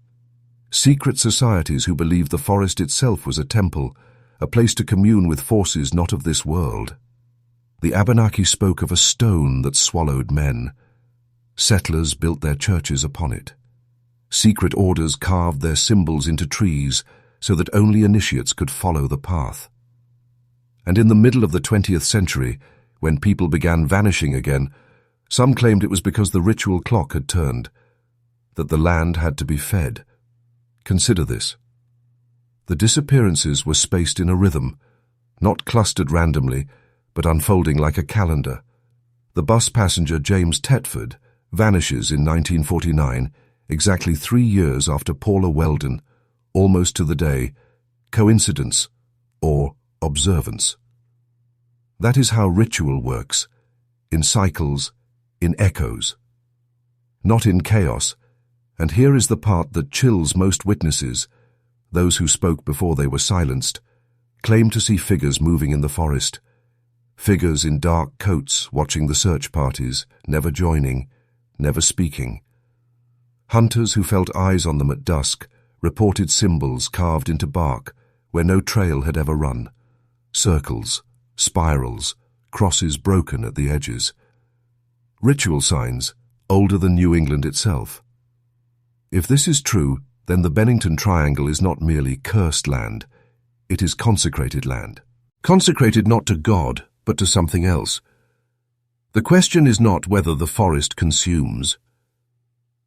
S1: Secret societies who believed the forest itself was a temple, a place to commune with forces not of this world. The Abenaki spoke of a stone that swallowed men. Settlers built their churches upon it. Secret orders carved their symbols into trees so that only initiates could follow the path. And in the middle of the 20th century, when people began vanishing again, some claimed it was because the ritual clock had turned, that the land had to be fed. Consider this. The disappearances were spaced in a rhythm, not clustered randomly, but unfolding like a calendar. The bus passenger James Tedford vanishes in 1949, exactly 3 years after Paula Welden, almost to the day. Coincidence or observance? That is how ritual works, in cycles, in echoes, not in chaos. And here is the part that chills most witnesses. Those who spoke before they were silenced claimed to see figures moving in the forest, figures in dark coats watching the search parties, never joining, never speaking. Hunters who felt eyes on them at dusk reported symbols carved into bark where no trail had ever run, circles, spirals, crosses broken at the edges. Ritual signs older than New England itself. If this is true, then the Bennington Triangle is not merely cursed land, it is consecrated land. Consecrated not to God, but to something else. The question is not whether the forest consumes.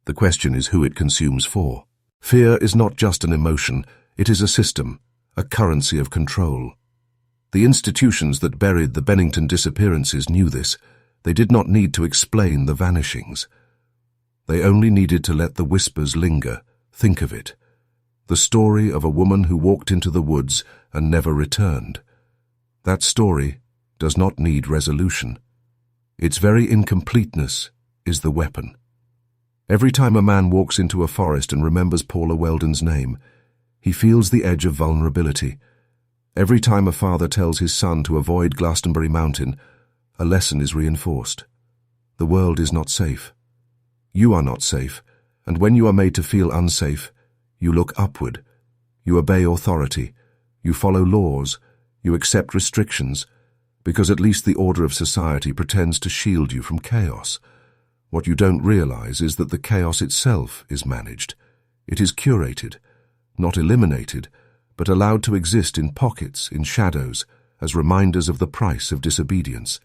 S1: The question is who it consumes for. Fear is not just an emotion, it is a system, a currency of control. The institutions that buried the Bennington disappearances knew this. They did not need to explain the vanishings. They only needed to let the whispers linger, think of it. The story of a woman who walked into the woods and never returned. That story does not need resolution. Its very incompleteness is the weapon. Every time a man walks into a forest and remembers Paula Welden's name, he feels the edge of vulnerability. Every time a father tells his son to avoid Glastonbury Mountain, a lesson is reinforced. The world is not safe. You are not safe, and when you are made to feel unsafe, you look upward. You obey authority. You follow laws. You accept restrictions, because at least the order of society pretends to shield you from chaos. What you don't realize is that the chaos itself is managed. It is curated, not eliminated, but allowed to exist in pockets, in shadows, as reminders of the price of disobedience.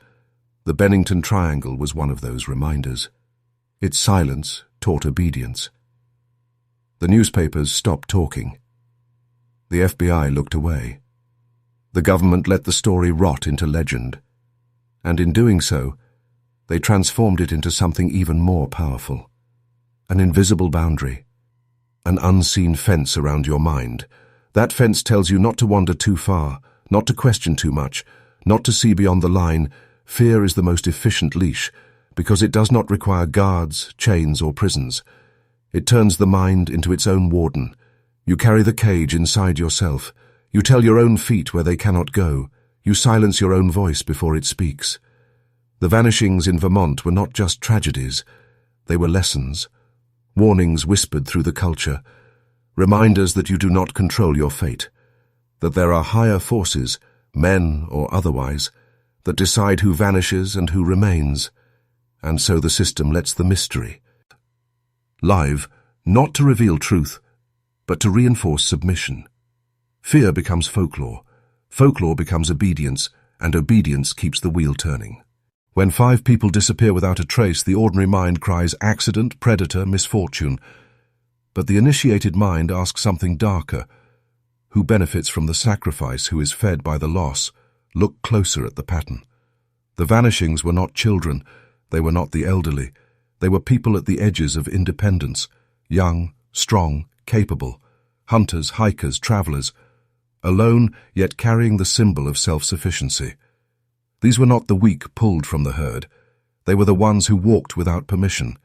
S1: The Bennington Triangle was one of those reminders. Its silence taught obedience. The newspapers stopped talking. The FBI looked away. The government let the story rot into legend. And in doing so, they transformed it into something even more powerful. An invisible boundary. An unseen fence around your mind. That fence tells you not to wander too far, not to question too much, not to see beyond the line. Fear is the most efficient leash, because it does not require guards, chains, or prisons. It turns the mind into its own warden. You carry the cage inside yourself. You tell your own feet where they cannot go. You silence your own voice before it speaks. The vanishings in Vermont were not just tragedies. They were lessons, warnings whispered through the culture, reminders that you do not control your fate, that there are higher forces, men or otherwise, that decide who vanishes and who remains. And so the system lets the mystery live, not to reveal truth, but to reinforce submission. Fear becomes folklore, folklore becomes obedience, and obedience keeps the wheel turning. When 5 people disappear without a trace, the ordinary mind cries accident, predator, misfortune. But the initiated mind asks something darker. Who benefits from the sacrifice, who is fed by the loss? Look closer at the pattern. The vanishings were not children. They were not the elderly. They were people at the edges of independence, young, strong, capable, hunters, hikers, travelers, alone yet carrying the symbol of self-sufficiency. These were not the weak pulled from the herd. They were the ones who walked without permission.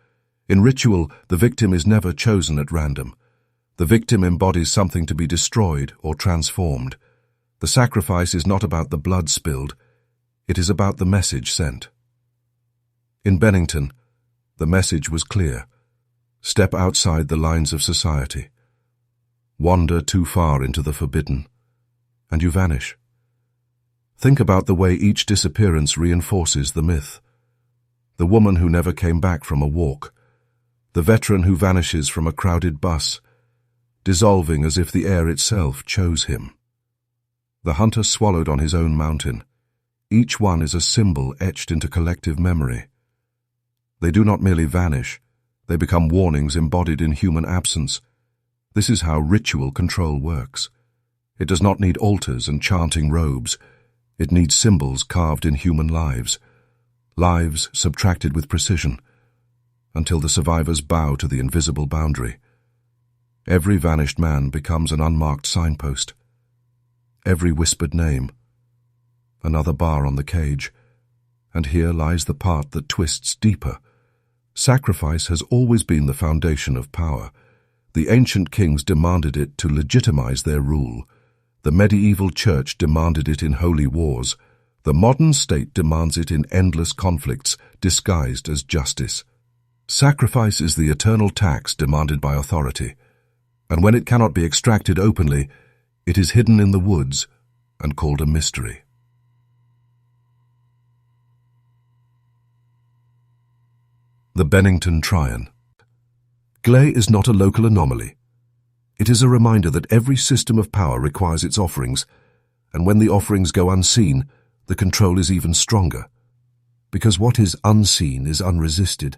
S1: In ritual, the victim is never chosen at random. The victim embodies something to be destroyed or transformed. The sacrifice is not about the blood spilled. It is about the message sent. In Bennington, the message was clear. Step outside the lines of society. Wander too far into the forbidden, and you vanish. Think about the way each disappearance reinforces the myth. The woman who never came back from a walk, the veteran who vanishes from a crowded bus, dissolving as if the air itself chose him. The hunter swallowed on his own mountain. Each one is a symbol etched into collective memory. They do not merely vanish, they become warnings embodied in human absence. This is how ritual control works. It does not need altars and chanting robes. It needs symbols carved in human lives, lives subtracted with precision, until the survivors bow to the invisible boundary. Every vanished man becomes an unmarked signpost. Every whispered name, another bar on the cage. And here lies the part that twists deeper. Sacrifice has always been the foundation of power. The ancient kings demanded it to legitimize their rule. The medieval church demanded it in holy wars. The modern state demands it in endless conflicts, disguised as justice. Sacrifice is the eternal tax demanded by authority, and when it cannot be extracted openly, it is hidden in the woods and called a mystery. The Bennington Triangle. Gley is not a local anomaly. It is a reminder that every system of power requires its offerings, and when the offerings go unseen, the control is even stronger. Because what is unseen is unresisted.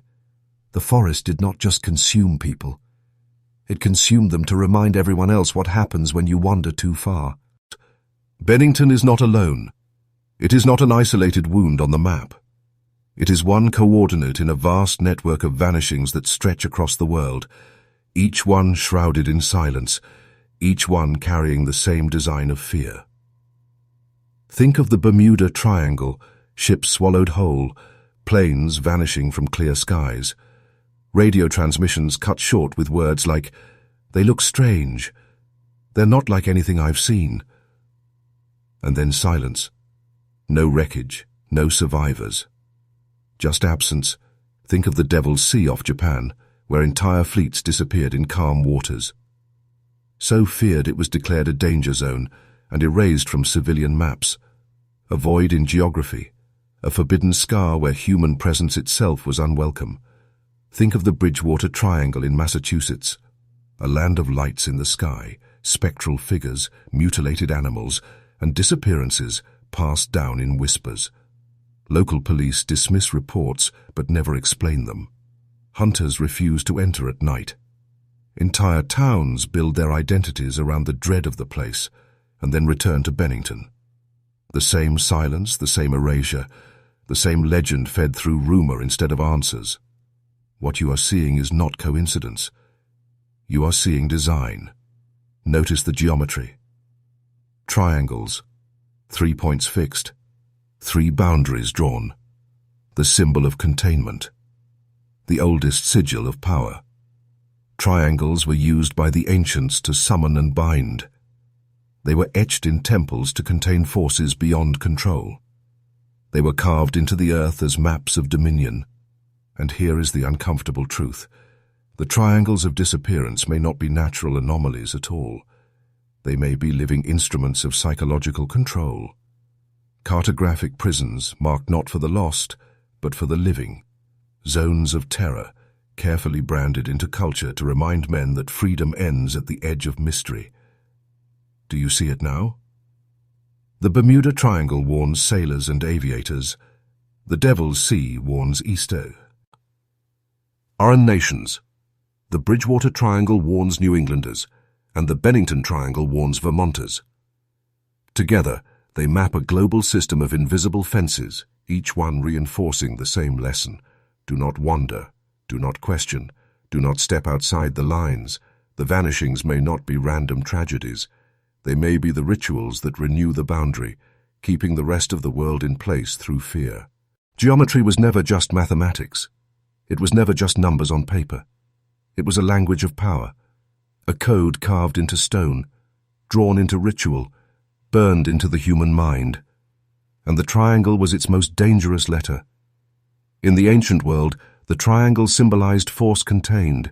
S1: The forest did not just consume people. It consumed them to remind everyone else what happens when you wander too far. Bennington is not alone. It is not an isolated wound on the map. It is one coordinate in a vast network of vanishings that stretch across the world, each one shrouded in silence, each one carrying the same design of fear. Think of the Bermuda Triangle, ships swallowed whole, planes vanishing from clear skies, radio transmissions cut short with words like, "They look strange. They're not like anything I've seen." And then silence. No wreckage, no survivors. Just absence. Think of the Devil's Sea off Japan, where entire fleets disappeared in calm waters. So feared it was declared a danger zone and erased from civilian maps. A void in geography, a forbidden scar where human presence itself was unwelcome. Think of the Bridgewater Triangle in Massachusetts, a land of lights in the sky, spectral figures, mutilated animals, and disappearances passed down in whispers. Local police dismiss reports but never explain them. Hunters refuse to enter at night. Entire towns build their identities around the dread of the place and then return to Bennington. The same silence, the same erasure, the same legend fed through rumor instead of answers. What you are seeing is not coincidence. You are seeing design. Notice the geometry. Triangles, 3 points fixed, 3 boundaries drawn, the symbol of containment, the oldest sigil of power. Triangles were used by the ancients to summon and bind. They were etched in temples to contain forces beyond control. They were carved into the earth as maps of dominion. And here is the uncomfortable truth. The triangles of disappearance may not be natural anomalies at all. They may be living instruments of psychological control. Cartographic prisons marked not for the lost, but for the living. Zones of terror, carefully branded into culture to remind men that freedom ends at the edge of mystery. Do you see it now? The Bermuda Triangle warns sailors and aviators. The Devil's Sea warns Easto. Foreign nations. The Bridgewater Triangle warns New Englanders, and the Bennington Triangle warns Vermonters. Together, they map a global system of invisible fences, each one reinforcing the same lesson. Do not wander, do not question, do not step outside the lines. The vanishings may not be random tragedies. They may be the rituals that renew the boundary, keeping the rest of the world in place through fear. Geometry was never just mathematics. It was never just numbers on paper. It was a language of power, a code carved into stone, drawn into ritual, burned into the human mind. and the triangle was its most dangerous letter. In the ancient world, the triangle symbolized force contained.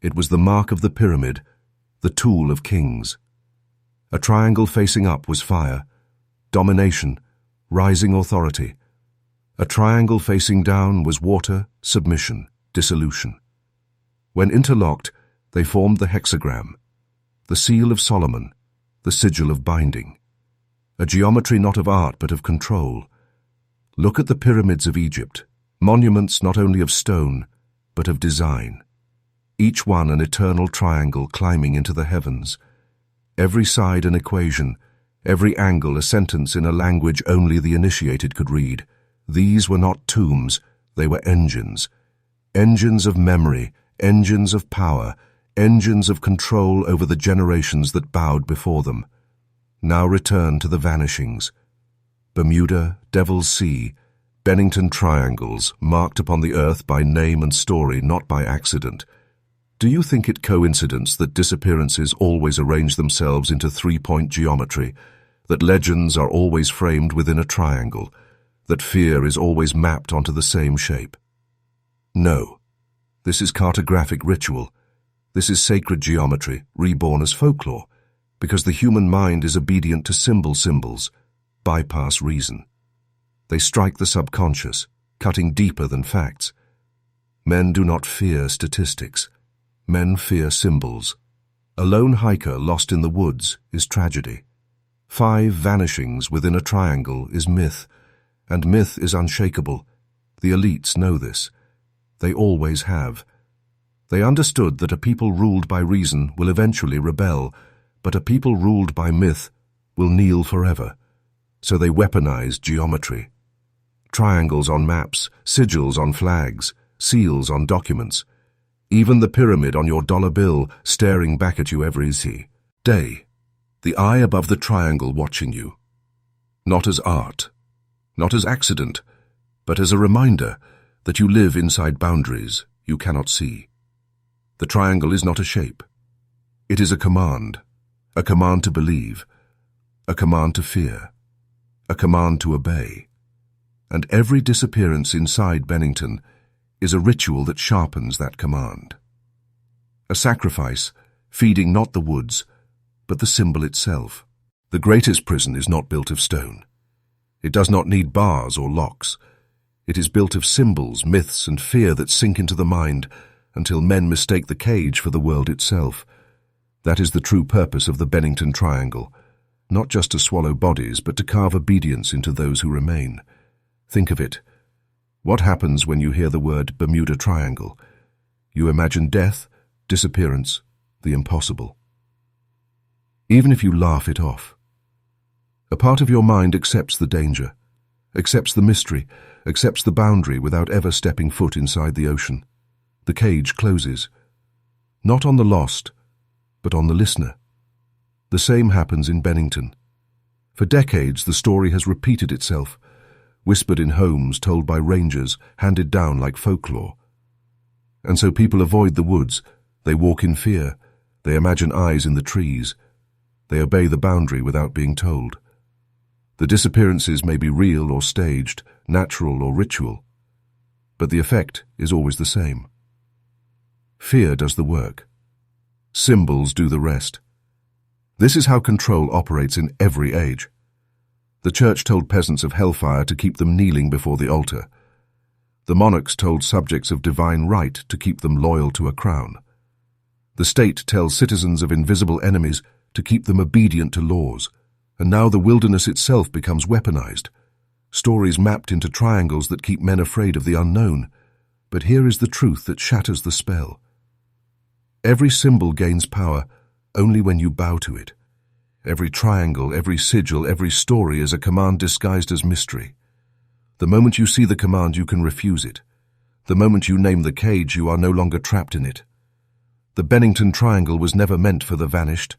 S1: It was the mark of the pyramid, the tool of kings. A triangle facing up was fire, domination, rising authority. A triangle facing down was water, submission, dissolution. When interlocked, they formed the hexagram, the seal of Solomon, the sigil of binding. A geometry not of art but of control. Look at the pyramids of Egypt, monuments not only of stone, but of design. Each one an eternal triangle climbing into the heavens. Every side an equation, every angle a sentence in a language only the initiated could read. These were not tombs, they were engines. Engines of memory, engines of power, engines of control over the generations that bowed before them. Now return to the vanishings. Bermuda, Devil's Sea, Bennington Triangles, marked upon the earth by name and story, not by accident. Do you think it coincidence that disappearances always arrange themselves into three-point geometry, that legends are always framed within a triangle, that fear is always mapped onto the same shape? No. This is cartographic ritual. This is sacred geometry, reborn as folklore, because the human mind is obedient to symbols, bypass reason. They strike the subconscious, cutting deeper than facts. Men do not fear statistics. Men fear symbols. A lone hiker lost in the woods is tragedy. 5 vanishings within a triangle is myth, and myth is unshakable. The elites know this. They always have. They understood that a people ruled by reason will eventually rebel, but a people ruled by myth will kneel forever. So they weaponized geometry. Triangles on maps, sigils on flags, seals on documents. Even the pyramid on your dollar bill staring back at you every day. The eye above the triangle watching you. Not as art, not as accident, but as a reminder that you live inside boundaries you cannot see. The triangle is not a shape. It is a command to believe, a command to fear, a command to obey. And every disappearance inside Bennington is a ritual that sharpens that command. A sacrifice, feeding not the woods, but the symbol itself. The greatest prison is not built of stone. It does not need bars or locks. It is built of symbols, myths, and fear that sink into the mind until men mistake the cage for the world itself. That is the true purpose of the Bennington Triangle, not just to swallow bodies, but to carve obedience into those who remain. Think of it. What happens when you hear the word Bermuda Triangle? You imagine death, disappearance, the impossible. Even if you laugh it off. A part of your mind accepts the danger, accepts the mystery, accepts the boundary without ever stepping foot inside the ocean. The cage closes. Not on the lost, but on the listener. The same happens in Bennington. For decades, the story has repeated itself, whispered in homes, told by rangers, handed down like folklore. And so people avoid the woods. They walk in fear. They imagine eyes in the trees. They obey the boundary without being told. The disappearances may be real or staged, natural or ritual, but the effect is always the same. Fear does the work. Symbols do the rest. This is how control operates in every age. The church told peasants of hellfire to keep them kneeling before the altar. The monarchs told subjects of divine right to keep them loyal to a crown. The state tells citizens of invisible enemies to keep them obedient to laws. And now the wilderness itself becomes weaponized. Stories mapped into triangles that keep men afraid of the unknown. But here is the truth that shatters the spell. Every symbol gains power only when you bow to it. Every triangle, every sigil, every story is a command disguised as mystery. The moment you see the command, you can refuse it. The moment you name the cage, you are no longer trapped in it. The Bennington Triangle was never meant for the vanished.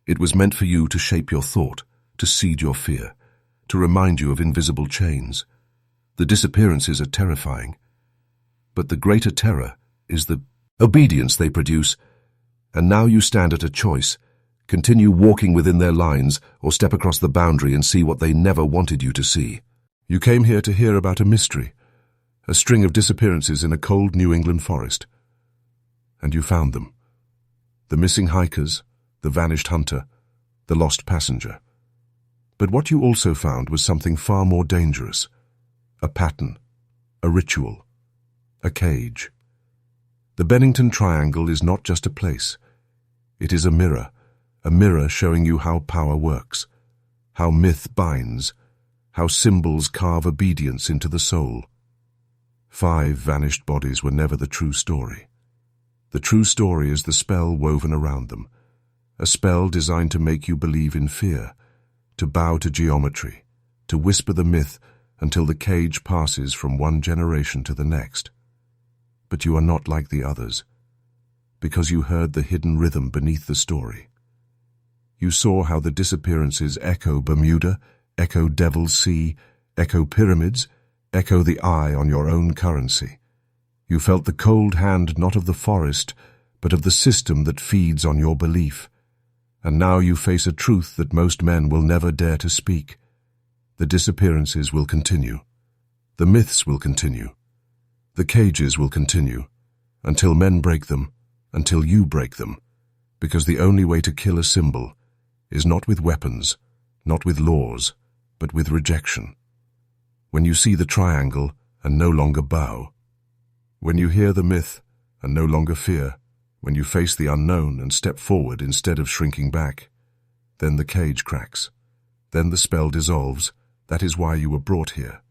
S1: It was meant for you to shape your thought, to seed your fear, to remind you of invisible chains. The disappearances are terrifying, but the greater terror is the obedience they produce. And now you stand at a choice, Continue walking within their lines or step across the boundary and see what they never wanted you to see. You came here to hear about a mystery, a string of disappearances in a cold New England forest. And you found them. The missing hikers, the vanished hunter, the lost passenger. But what you also found was something far more dangerous. A pattern, a ritual, a cage. The Bennington Triangle is not just a place. It is a mirror showing you how power works, how myth binds, how symbols carve obedience into the soul. 5 vanished bodies were never the true story. The true story is the spell woven around them, a spell designed to make you believe in fear, to bow to geometry, to whisper the myth until the cage passes from one generation to the next. But you are not like the others, because you heard the hidden rhythm beneath the story. You saw how the disappearances echo Bermuda, echo Devil's Sea, echo pyramids, echo the eye on your own currency. You felt the cold hand not of the forest, but of the system that feeds on your belief. And now you face a truth that most men will never dare to speak. The disappearances will continue. The myths will continue. The cages will continue, until men break them, until you break them, because the only way to kill a symbol is not with weapons, not with laws, but with rejection. When you see the triangle and no longer bow, when you hear the myth and no longer fear, when you face the unknown and step forward instead of shrinking back, then the cage cracks, then the spell dissolves. That is why you were brought here,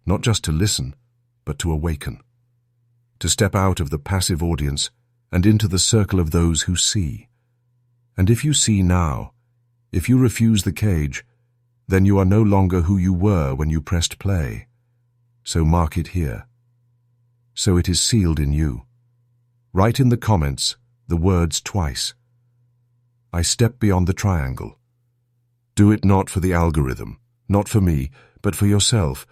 S1: not just to listen, but to awaken, to step out of the passive audience and into the circle of those who see. And if you see now, if you refuse the cage, then you are no longer who you were when you pressed play. So mark it here. So it is sealed in you. Write in the comments the words twice. I step beyond the triangle. Do it not for the algorithm, not for me, but for yourself,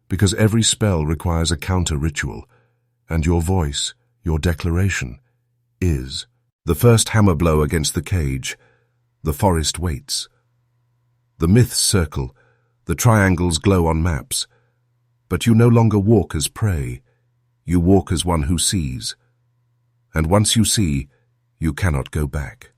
S1: because every spell requires a counter-ritual, and your voice, your declaration, is. The first hammer blow against the cage. The forest waits. The myths circle, the triangles glow on maps. But you no longer walk as prey. You walk as one who sees. And once you see, you cannot go back.